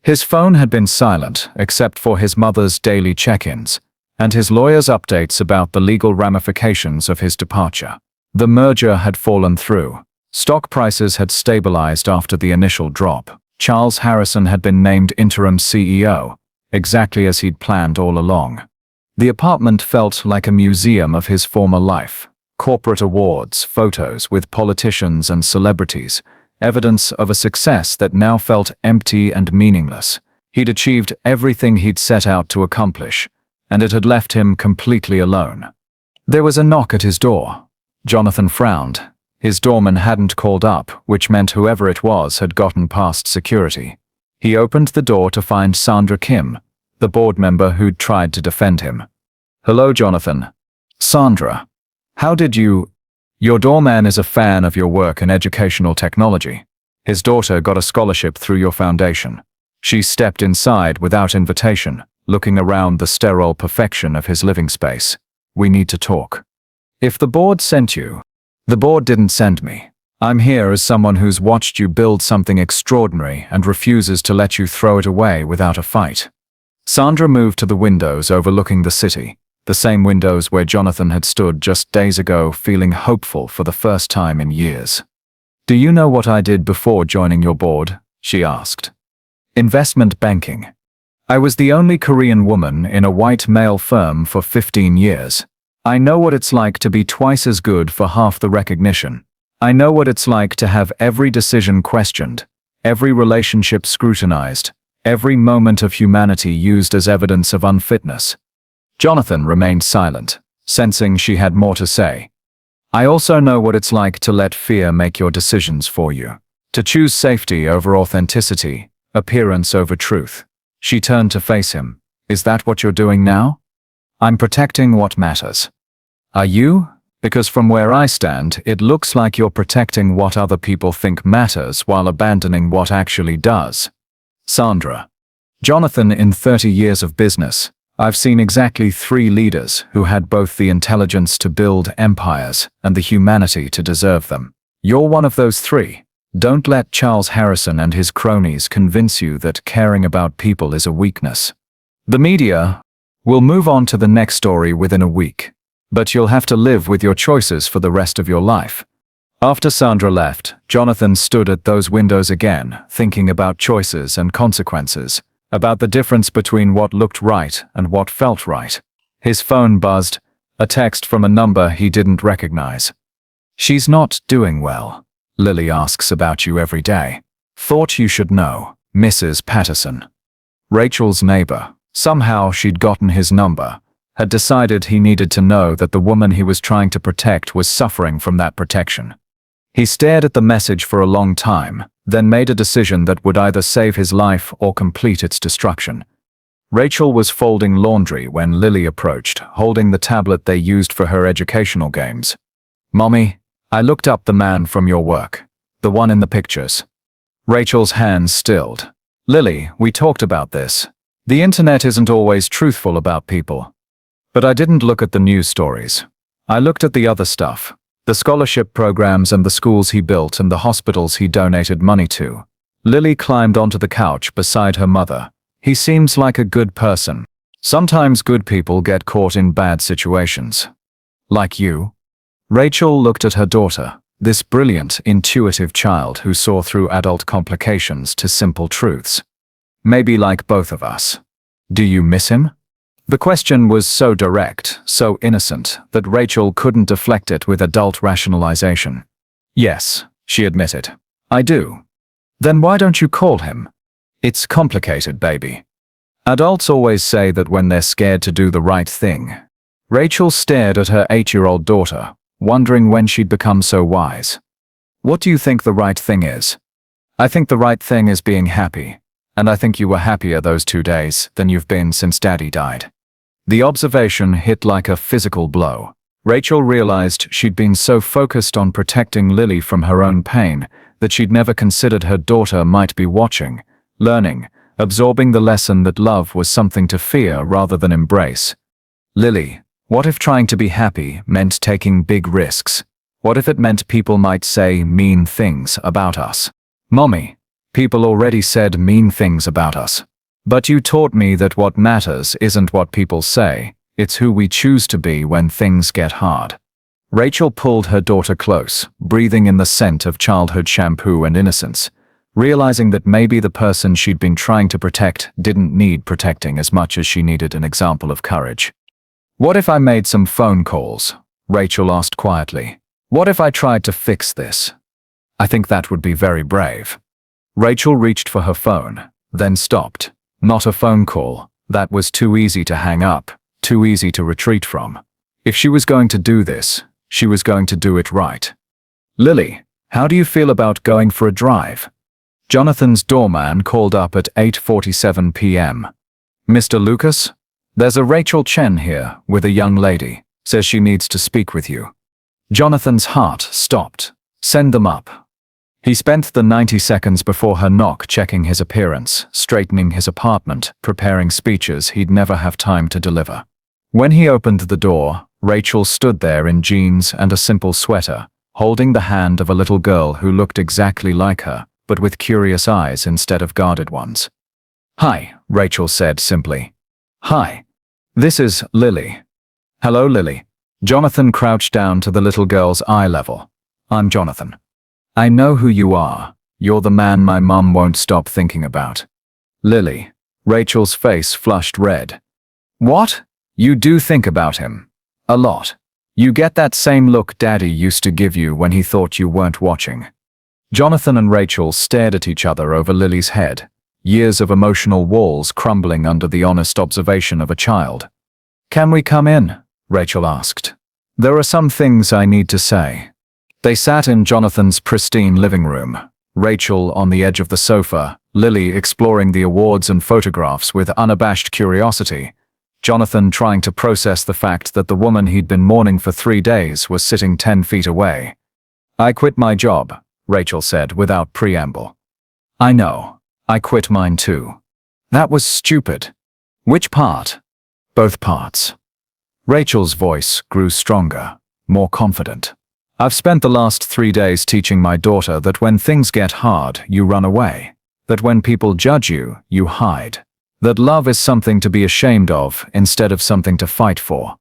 His phone had been silent, except for his mother's daily check-ins, and his lawyer's updates about the legal ramifications of his departure. The merger had fallen through. Stock prices had stabilized after the initial drop. Charles Harrison had been named interim CEO, exactly as he'd planned all along. The apartment felt like a museum of his former life. Corporate awards, photos with politicians and celebrities, evidence of a success that now felt empty and meaningless. He'd achieved everything he'd set out to accomplish, and it had left him completely alone. There was a knock at his door. Jonathan frowned. His doorman hadn't called up, which meant whoever it was had gotten past security. He opened the door to find Sandra Kim, the board member who'd tried to defend him. "Hello, Jonathan." "Sandra. How did you—" "Your doorman is a fan of your work in educational technology. His daughter got a scholarship through your foundation." She stepped inside without invitation, looking around the sterile perfection of his living space. "We need to talk." "If the board sent you—" "The board didn't send me. I'm here as someone who's watched you build something extraordinary and refuses to let you throw it away without a fight." Sandra moved to the windows overlooking the city, the same windows where Jonathan had stood just days ago, feeling hopeful for the first time in years. "Do you know what I did before joining your board?" she asked. "Investment banking. I was the only Korean woman in a white male firm for 15 years. I know what it's like to be twice as good for half the recognition. I know what it's like to have every decision questioned, every relationship scrutinized, every moment of humanity used as evidence of unfitness." Jonathan remained silent, sensing she had more to say. "I also know what it's like to let fear make your decisions for you, to choose safety over authenticity, appearance over truth." She turned to face him. "Is that what you're doing now?" "I'm protecting what matters." "Are you? Because from where I stand, it looks like you're protecting what other people think matters while abandoning what actually does." Sandra. "Jonathan, in 30 years of business, I've seen exactly 3 leaders who had both the intelligence to build empires and the humanity to deserve them. You're one of those 3. Don't let Charles Harrison and his cronies convince you that caring about people is a weakness. The media will move on to the next story within a week, but you'll have to live with your choices for the rest of your life." After Sandra left, Jonathan stood at those windows again, thinking about choices and consequences, about the difference between what looked right and what felt right. His phone buzzed, a text from a number he didn't recognize. "She's not doing well. Lily asks about you every day. Thought you should know, Mrs. Patterson." Rachel's neighbor. Somehow she'd gotten his number, had decided he needed to know that the woman he was trying to protect was suffering from that protection. He stared at the message for a long time, then made a decision that would either save his life or complete its destruction. Rachel was folding laundry when Lily approached, holding the tablet they used for her educational games. "Mommy, I looked up the man from your work, the one in the pictures." Rachel's hands stilled. "Lily, we talked about this. The internet isn't always truthful about people. But I didn't look at the news stories. I looked at the other stuff. The scholarship programs and the schools he built and the hospitals he donated money to." Lily climbed onto the couch beside her mother. "He seems like a good person. Sometimes good people get caught in bad situations. Like you." Rachel looked at her daughter, this brilliant, intuitive child who saw through adult complications to simple truths. "Maybe like both of us. Do you miss him?" The question was so direct, so innocent, that Rachel couldn't deflect it with adult rationalization. "Yes," she admitted. "I do." "Then why don't you call him?" "It's complicated, baby. Adults always say that when they're scared to do the right thing." Rachel stared at her 8-year-old daughter, wondering when she'd become so wise. "What do you think the right thing is?" "I think the right thing is being happy. And I think you were happier those 2 days than you've been since Daddy died." The observation hit like a physical blow. Rachel realized she'd been so focused on protecting Lily from her own pain that she'd never considered her daughter might be watching, learning, absorbing the lesson that love was something to fear rather than embrace. "Lily, what if trying to be happy meant taking big risks? What if it meant people might say mean things about us? Mommy, people already said mean things about us. But you taught me that what matters isn't what people say, it's who we choose to be when things get hard. Rachel pulled her daughter close, breathing in the scent of childhood shampoo and innocence, realizing that maybe the person she'd been trying to protect didn't need protecting as much as she needed an example of courage. What if I made some phone calls? Rachel asked quietly. What if I tried to fix this? I think that would be very brave. Rachel reached for her phone, then stopped. Not a phone call. That was too easy to hang up, too easy to retreat from. If she was going to do this, she was going to do it right. Lily, how do you feel about going for a drive? Jonathan's doorman called up at 8:47 p.m. Mr. Lucas, there's a Rachel Chen here with a young lady. Says she needs to speak with you. Jonathan's heart stopped. Send them up. He spent the 90 seconds before her knock checking his appearance, straightening his apartment, preparing speeches he'd never have time to deliver. When he opened the door, Rachel stood there in jeans and a simple sweater, holding the hand of a little girl who looked exactly like her, but with curious eyes instead of guarded ones. Hi, Rachel said simply. Hi. This is Lily. Hello, Lily. Jonathan crouched down to the little girl's eye level. I'm Jonathan. I know who you are. You're the man my mum won't stop thinking about. Lily. Rachel's face flushed red. What? You do think about him? A lot. You get that same look Daddy used to give you when he thought you weren't watching. Jonathan and Rachel stared at each other over Lily's head, years of emotional walls crumbling under the honest observation of a child. Can we come in? Rachel asked. There are some things I need to say. They sat in Jonathan's pristine living room, Rachel on the edge of the sofa, Lily exploring the awards and photographs with unabashed curiosity, Jonathan trying to process the fact that the woman he'd been mourning for 3 days was sitting 10 feet away. I quit my job, Rachel said without preamble. I know. I quit mine too. That was stupid. Which part? Both parts. Rachel's voice grew stronger, more confident. I've spent the last 3 days teaching my daughter that when things get hard, you run away. That when people judge you, you hide. That love is something to be ashamed of instead of something to fight for.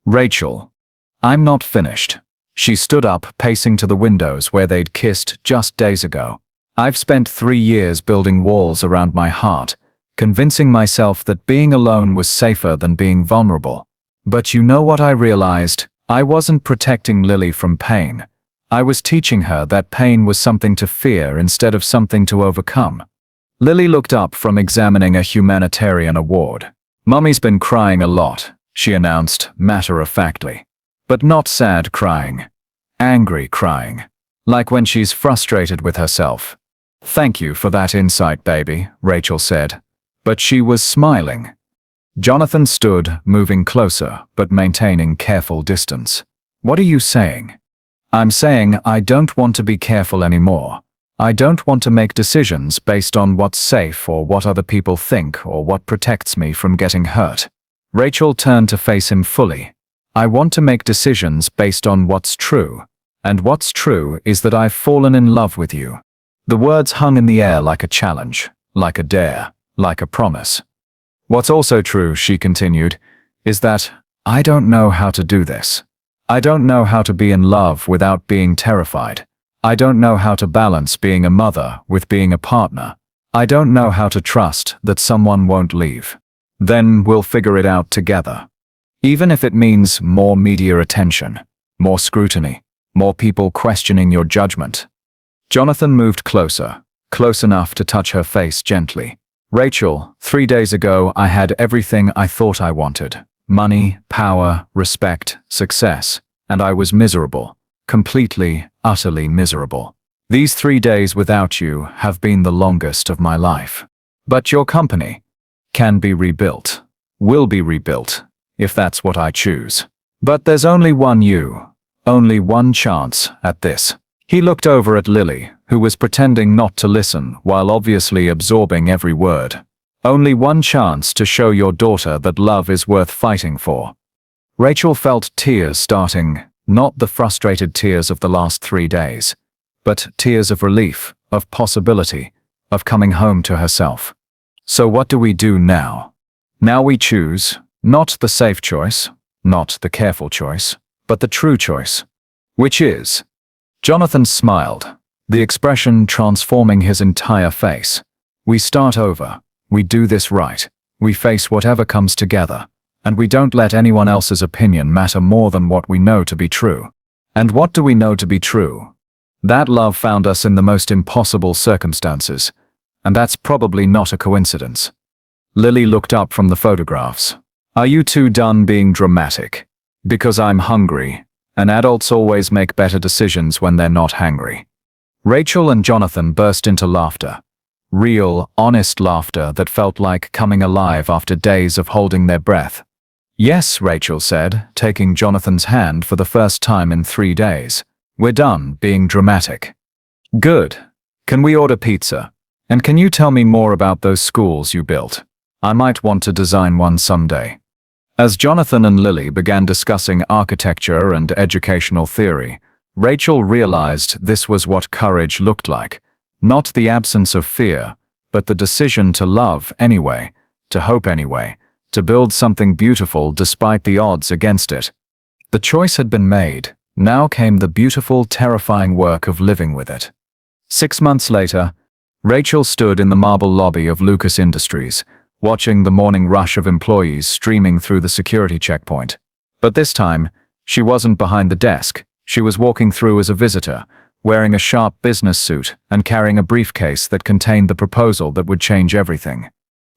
Rachel. I'm not finished. She stood up, pacing to the windows where they'd kissed just days ago. I've spent 3 years building walls around my heart, convincing myself that being alone was safer than being vulnerable. But you know what I realized? I wasn't protecting Lily from pain. I was teaching her that pain was something to fear instead of something to overcome. Lily looked up from examining a humanitarian award. Mummy's been crying a lot, she announced matter-of-factly. But not sad crying. Angry crying. Like when she's frustrated with herself. Thank you for that insight, baby, Rachel said. But she was smiling. Jonathan stood, moving closer, but maintaining careful distance. What are you saying? I'm saying I don't want to be careful anymore. I don't want to make decisions based on what's safe or what other people think or what protects me from getting hurt. Rachel turned to face him fully. I want to make decisions based on what's true. And what's true is that I've fallen in love with you. The words hung in the air like a challenge, like a dare, like a promise. What's also true, she continued, is that I don't know how to do this. I don't know how to be in love without being terrified. I don't know how to balance being a mother with being a partner. I don't know how to trust that someone won't leave. Then we'll figure it out together. Even if it means more media attention, more scrutiny, more people questioning your judgment. Jonathan moved closer, close enough to touch her face gently. Rachel, 3 days ago I had everything I thought I wanted. Money, power, respect, success. And I was miserable. Completely, utterly miserable. These 3 days without you have been the longest of my life. But your company can be rebuilt. Will be rebuilt, if that's what I choose. But there's only one you. Only one chance at this. He looked over at Lily, who was pretending not to listen while obviously absorbing every word. Only one chance to show your daughter that love is worth fighting for. Rachel felt tears starting, Not the frustrated tears of the last 3 days, but tears of relief, of possibility, of coming home to herself. So what do we do now? Now we choose, not the safe choice, not the careful choice, but the true choice. Which is? Jonathan smiled, the expression transforming his entire face. We start over. We do this right. We face whatever comes together. And we don't let anyone else's opinion matter more than what we know to be true. And what do we know to be true? That love found us in the most impossible circumstances. And that's probably not a coincidence. Lily looked up from the photographs. Are you two done being dramatic? Because I'm hungry, and adults always make better decisions when they're not hangry. Rachel and Jonathan burst into laughter. Real, honest laughter that felt like coming alive after days of holding their breath. Yes, Rachel said, taking Jonathan's hand for the first time in 3 days. We're done being dramatic. Good. Can we order pizza? And can you tell me more about those schools you built? I might want to design one someday. As Jonathan and Lily began discussing architecture and educational theory, Rachel realized this was what courage looked like. Not the absence of fear, but the decision to love anyway, to hope anyway, to build something beautiful despite the odds against it. The choice had been made. Now came the beautiful, terrifying work of living with it. 6 months later, Rachel stood in the marble lobby of Lucas Industries, watching the morning rush of employees streaming through the security checkpoint. But this time, she wasn't behind the desk. She was walking through as a visitor, wearing a sharp business suit and carrying a briefcase that contained the proposal that would change everything.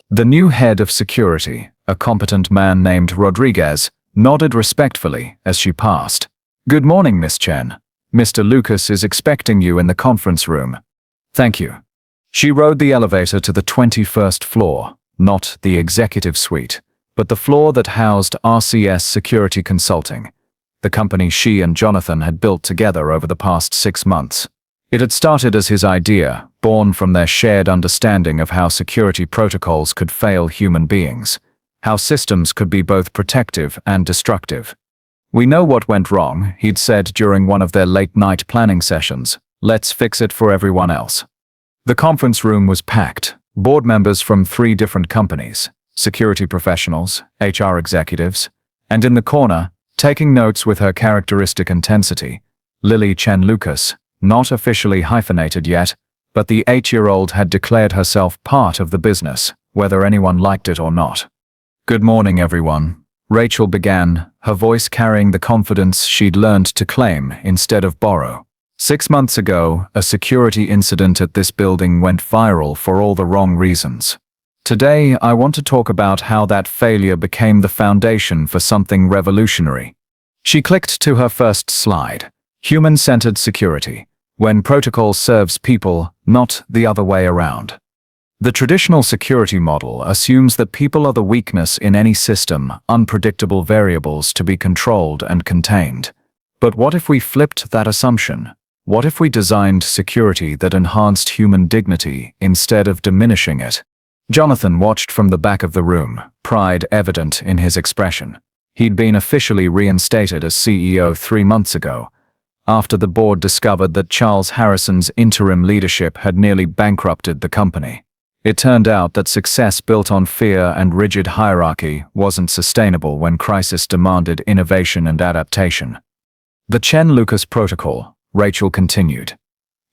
The new head of security, a competent man named Rodriguez, nodded respectfully as she passed. Good morning, Miss Chen. Mr. Lucas is expecting you in the conference room. Thank you. She rode the elevator to the 21st floor, not the executive suite, but the floor that housed RCS Security Consulting, the company she and Jonathan had built together over the past 6 months. It had started as his idea, born from their shared understanding of how security protocols could fail human beings, how systems could be both protective and destructive. We know what went wrong, he'd said during one of their late-night planning sessions. Let's fix it for everyone else. The conference room was packed. Board members from 3 different companies, security professionals, HR executives, and in the corner, taking notes with her characteristic intensity, Lily Chen Lucas, not officially hyphenated yet, but the 8-year-old had declared herself part of the business, whether anyone liked it or not. Good morning, everyone. Rachel began, her voice carrying the confidence she'd learned to claim instead of borrow. 6 months ago, a security incident at this building went viral for all the wrong reasons. Today, I want to talk about how that failure became the foundation for something revolutionary. She clicked to her first slide. Human-centered security, when protocol serves people, not the other way around. The traditional security model assumes that people are the weakness in any system, unpredictable variables to be controlled and contained. But what if we flipped that assumption? What if we designed security that enhanced human dignity instead of diminishing it? Jonathan watched from the back of the room, pride evident in his expression. He'd been officially reinstated as CEO 3 months ago, after the board discovered that Charles Harrison's interim leadership had nearly bankrupted the company. It turned out that success built on fear and rigid hierarchy wasn't sustainable when crisis demanded innovation and adaptation. The Chen Lucas Protocol, Rachel continued,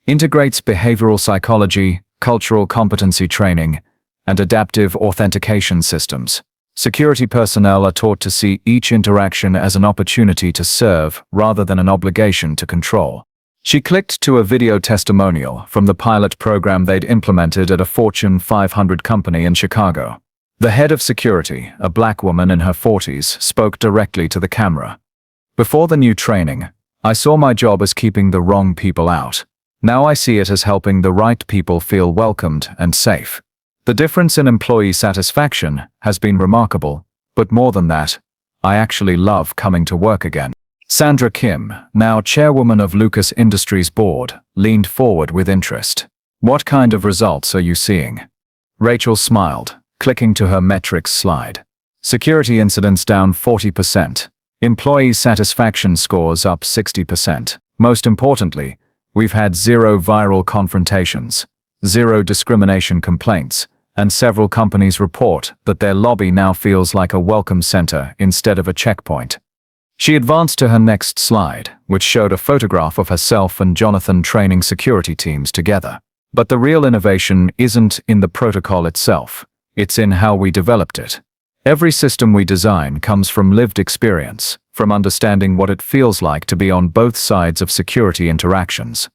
integrates behavioral psychology, cultural competency training, and adaptive authentication systems. Security personnel are taught to see each interaction as an opportunity to serve rather than an obligation to control. She clicked to a video testimonial from the pilot program they'd implemented at a Fortune 500 company in Chicago. The head of security, a black woman in her 40s, spoke directly to the camera. Before the new training, I saw my job as keeping the wrong people out. Now I see it as helping the right people feel welcomed and safe. The difference in employee satisfaction has been remarkable, but more than that, I actually love coming to work again. Sandra Kim, now chairwoman of Lucas Industries board, leaned forward with interest. What kind of results are you seeing? Rachel smiled, clicking to her metrics slide. Security incidents down 40%. Employee satisfaction scores up 60%. Most importantly, we've had 0 viral confrontations, 0 discrimination complaints, and several companies report that their lobby now feels like a welcome center instead of a checkpoint. She advanced to her next slide, which showed a photograph of herself and Jonathan training security teams together. But the real innovation isn't in the protocol itself, it's in how we developed it. Every system we design comes from lived experience, from understanding what it feels like to be on both sides of security interactions.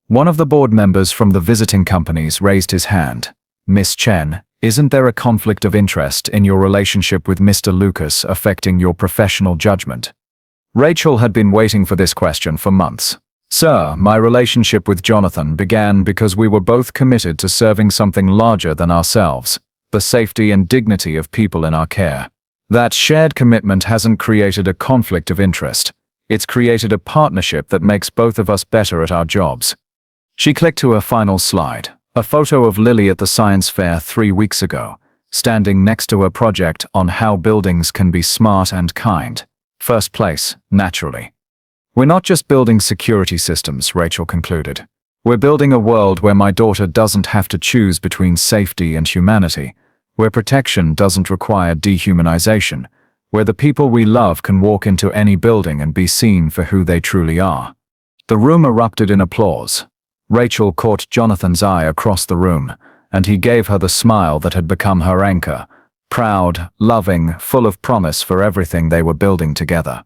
One of the board members from the visiting companies raised his hand. Miss Chen, isn't there a conflict of interest in your relationship with Mr. Lucas affecting your professional judgment? Rachel had been waiting for this question for months. Sir, my relationship with Jonathan began because we were both committed to serving something larger than ourselves, the safety and dignity of people in our care. That shared commitment hasn't created a conflict of interest. It's created a partnership that makes both of us better at our jobs. She clicked to her final slide, a photo of Lily at the science fair 3 weeks ago, standing next to her project on how buildings can be smart and kind. First place, naturally. We're not just building security systems, Rachel concluded. We're building a world where my daughter doesn't have to choose between safety and humanity, where protection doesn't require dehumanization, where the people we love can walk into any building and be seen for who they truly are. The room erupted in applause. Rachel caught Jonathan's eye across the room, and he gave her the smile that had become her anchor, proud, loving, full of promise for everything they were building together.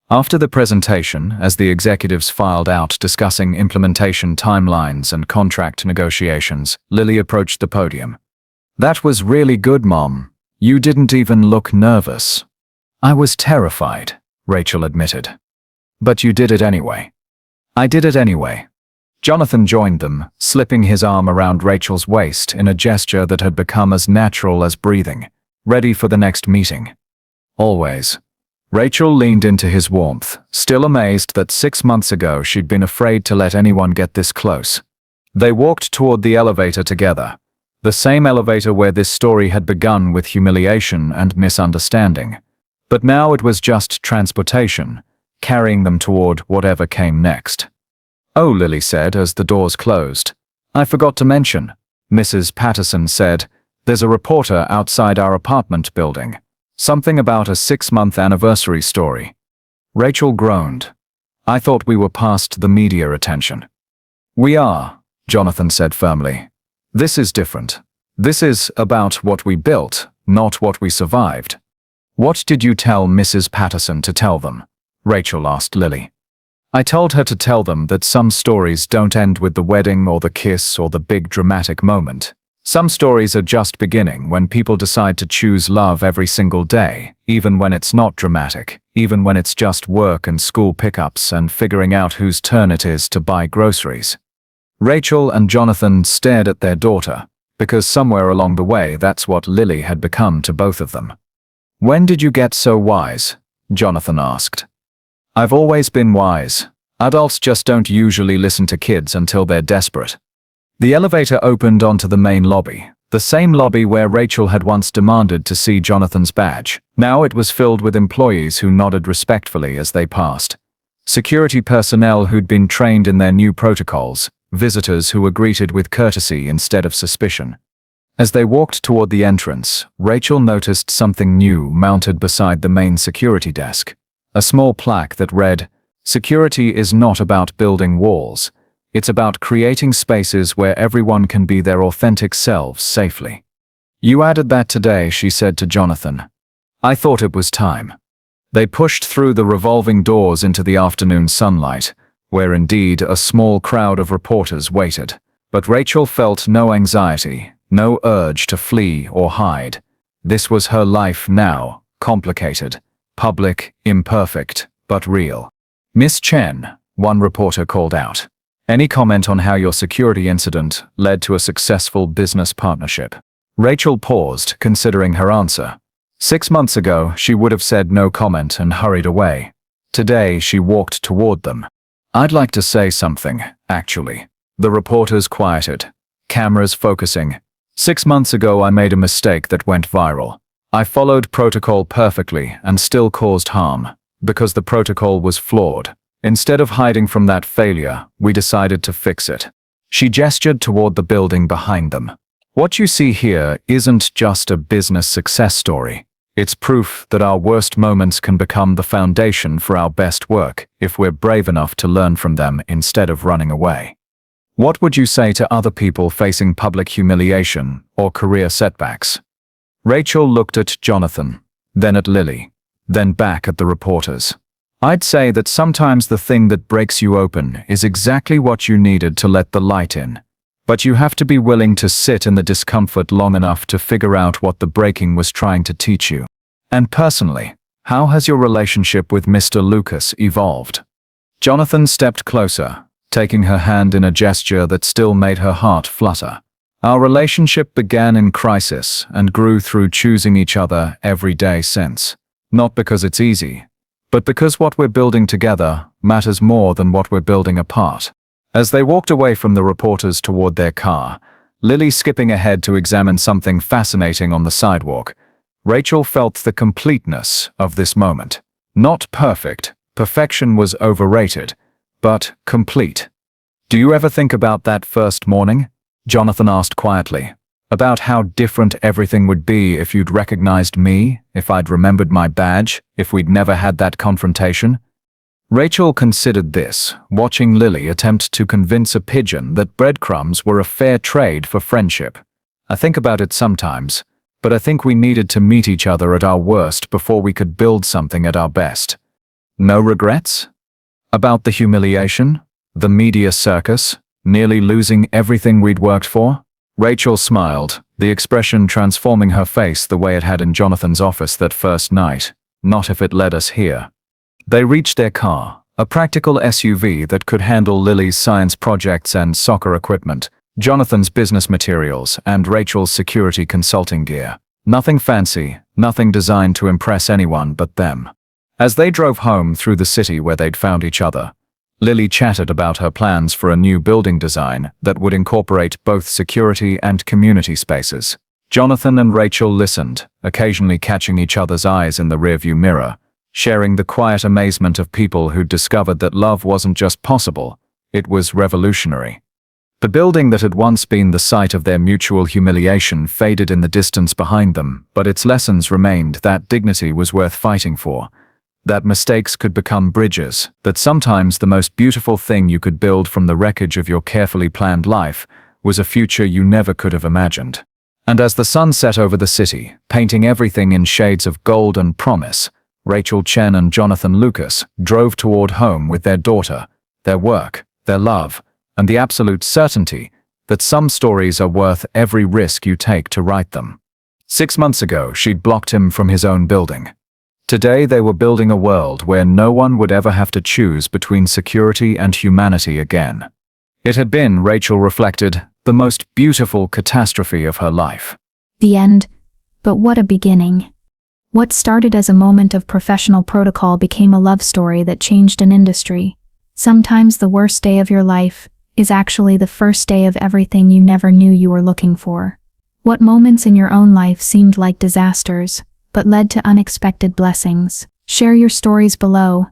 After the presentation, as the executives filed out discussing implementation timelines and contract negotiations, Lily approached the podium. That was really good, Mom. You didn't even look nervous. I was terrified, Rachel admitted. But you did it anyway. I did it anyway. Jonathan joined them, slipping his arm around Rachel's waist in a gesture that had become as natural as breathing, ready for the next meeting. Always. Rachel leaned into his warmth, still amazed that 6 months ago she'd been afraid to let anyone get this close. They walked toward the elevator together, the same elevator where this story had begun with humiliation and misunderstanding. But now it was just transportation, carrying them toward whatever came next. Oh, Lily said as the doors closed. I forgot to mention, Mrs. Patterson said, there's a reporter outside our apartment building. Something about a 6-month anniversary story. Rachel groaned. I thought we were past the media attention. We are, Jonathan said firmly. This is different. This is about what we built, not what we survived. What did you tell Mrs. Patterson to tell them? Rachel asked Lily. I told her to tell them that some stories don't end with the wedding or the kiss or the big dramatic moment. Some stories are just beginning when people decide to choose love every single day, even when it's not dramatic, even when it's just work and school pickups and figuring out whose turn it is to buy groceries. Rachel and Jonathan stared at their daughter, because somewhere along the way that's what Lily had become to both of them. When did you get so wise? Jonathan asked. I've always been wise. Adults just don't usually listen to kids until they're desperate. The elevator opened onto the main lobby, the same lobby where Rachel had once demanded to see Jonathan's badge. Now it was filled with employees who nodded respectfully as they passed. Security personnel who'd been trained in their new protocols, visitors who were greeted with courtesy instead of suspicion. As they walked toward the entrance, Rachel noticed something new mounted beside the main security desk. A small plaque that read, "Security is not about building walls. It's about creating spaces where everyone can be their authentic selves safely." You added that today, she said to Jonathan. I thought it was time. They pushed through the revolving doors into the afternoon sunlight, where indeed a small crowd of reporters waited. But Rachel felt no anxiety, no urge to flee or hide. This was her life now, complicated, public, imperfect, but real. Miss Chen, one reporter called out. Any comment on how your security incident led to a successful business partnership? Rachel paused, considering her answer. 6 months ago, she would have said no comment and hurried away. Today, she walked toward them. I'd like to say something, actually. The reporters quieted, cameras focusing. 6 months ago, I made a mistake that went viral. I followed protocol perfectly and still caused harm. because the protocol was flawed. Instead of hiding from that failure, we decided to fix it. She gestured toward the building behind them. What you see here isn't just a business success story. It's proof that our worst moments can become the foundation for our best work if we're brave enough to learn from them instead of running away. What would you say to other people facing public humiliation or career setbacks? Rachel looked at Jonathan, then at Lily, then back at the reporters. I'd say that sometimes the thing that breaks you open is exactly what you needed to let the light in. But you have to be willing to sit in the discomfort long enough to figure out what the breaking was trying to teach you. And personally, how has your relationship with Mr. Lucas evolved? Jonathan stepped closer, taking her hand in a gesture that still made her heart flutter. Our relationship began in crisis and grew through choosing each other every day since. Not because it's easy, but because what we're building together matters more than what we're building apart. As they walked away from the reporters toward their car, Lily skipping ahead to examine something fascinating on the sidewalk, Rachel felt the completeness of this moment. Not perfect, perfection was overrated, but complete. Do you ever think about that first morning? Jonathan asked quietly. About how different everything would be if you'd recognized me, if I'd remembered my badge, if we'd never had that confrontation? Rachel considered this, watching Lily attempt to convince a pigeon that breadcrumbs were a fair trade for friendship. I think about it sometimes, but I think we needed to meet each other at our worst before we could build something at our best. No regrets? About the humiliation? The media circus? Nearly losing everything we'd worked for? Rachel smiled, the expression transforming her face the way it had in Jonathan's office that first night. Not if it led us here. They reached their car, a practical SUV that could handle Lily's science projects and soccer equipment, Jonathan's business materials, and Rachel's security consulting gear. Nothing fancy, nothing designed to impress anyone but them. As they drove home through the city where they'd found each other, Lily chatted about her plans for a new building design that would incorporate both security and community spaces. Jonathan and Rachel listened, occasionally catching each other's eyes in the rearview mirror, sharing the quiet amazement of people who'd discovered that love wasn't just possible, it was revolutionary. The building that had once been the site of their mutual humiliation faded in the distance behind them, but its lessons remained that dignity was worth fighting for. That mistakes could become bridges, that sometimes the most beautiful thing you could build from the wreckage of your carefully planned life was a future you never could have imagined. And as the sun set over the city, painting everything in shades of gold and promise, Rachel Chen and Jonathan Lucas drove toward home with their daughter, their work, their love, and the absolute certainty that some stories are worth every risk you take to write them. 6 months ago, she'd blocked him from his own building. Today they were building a world where no one would ever have to choose between security and humanity again. It had been, Rachel reflected, the most beautiful catastrophe of her life. The end. But what a beginning. What started as a moment of professional protocol became a love story that changed an industry. Sometimes the worst day of your life is actually the first day of everything you never knew you were looking for. What moments in your own life seemed like disasters, but led to unexpected blessings? Share your stories below.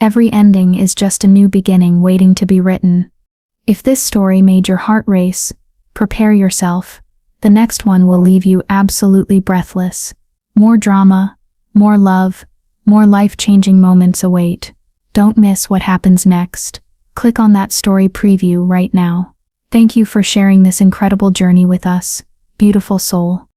Every ending is just a new beginning waiting to be written. If this story made your heart race, prepare yourself. The next one will leave you absolutely breathless. More drama, more love, more life-changing moments await. Don't miss what happens next. Click on that story preview right now. Thank you for sharing this incredible journey with us, beautiful soul.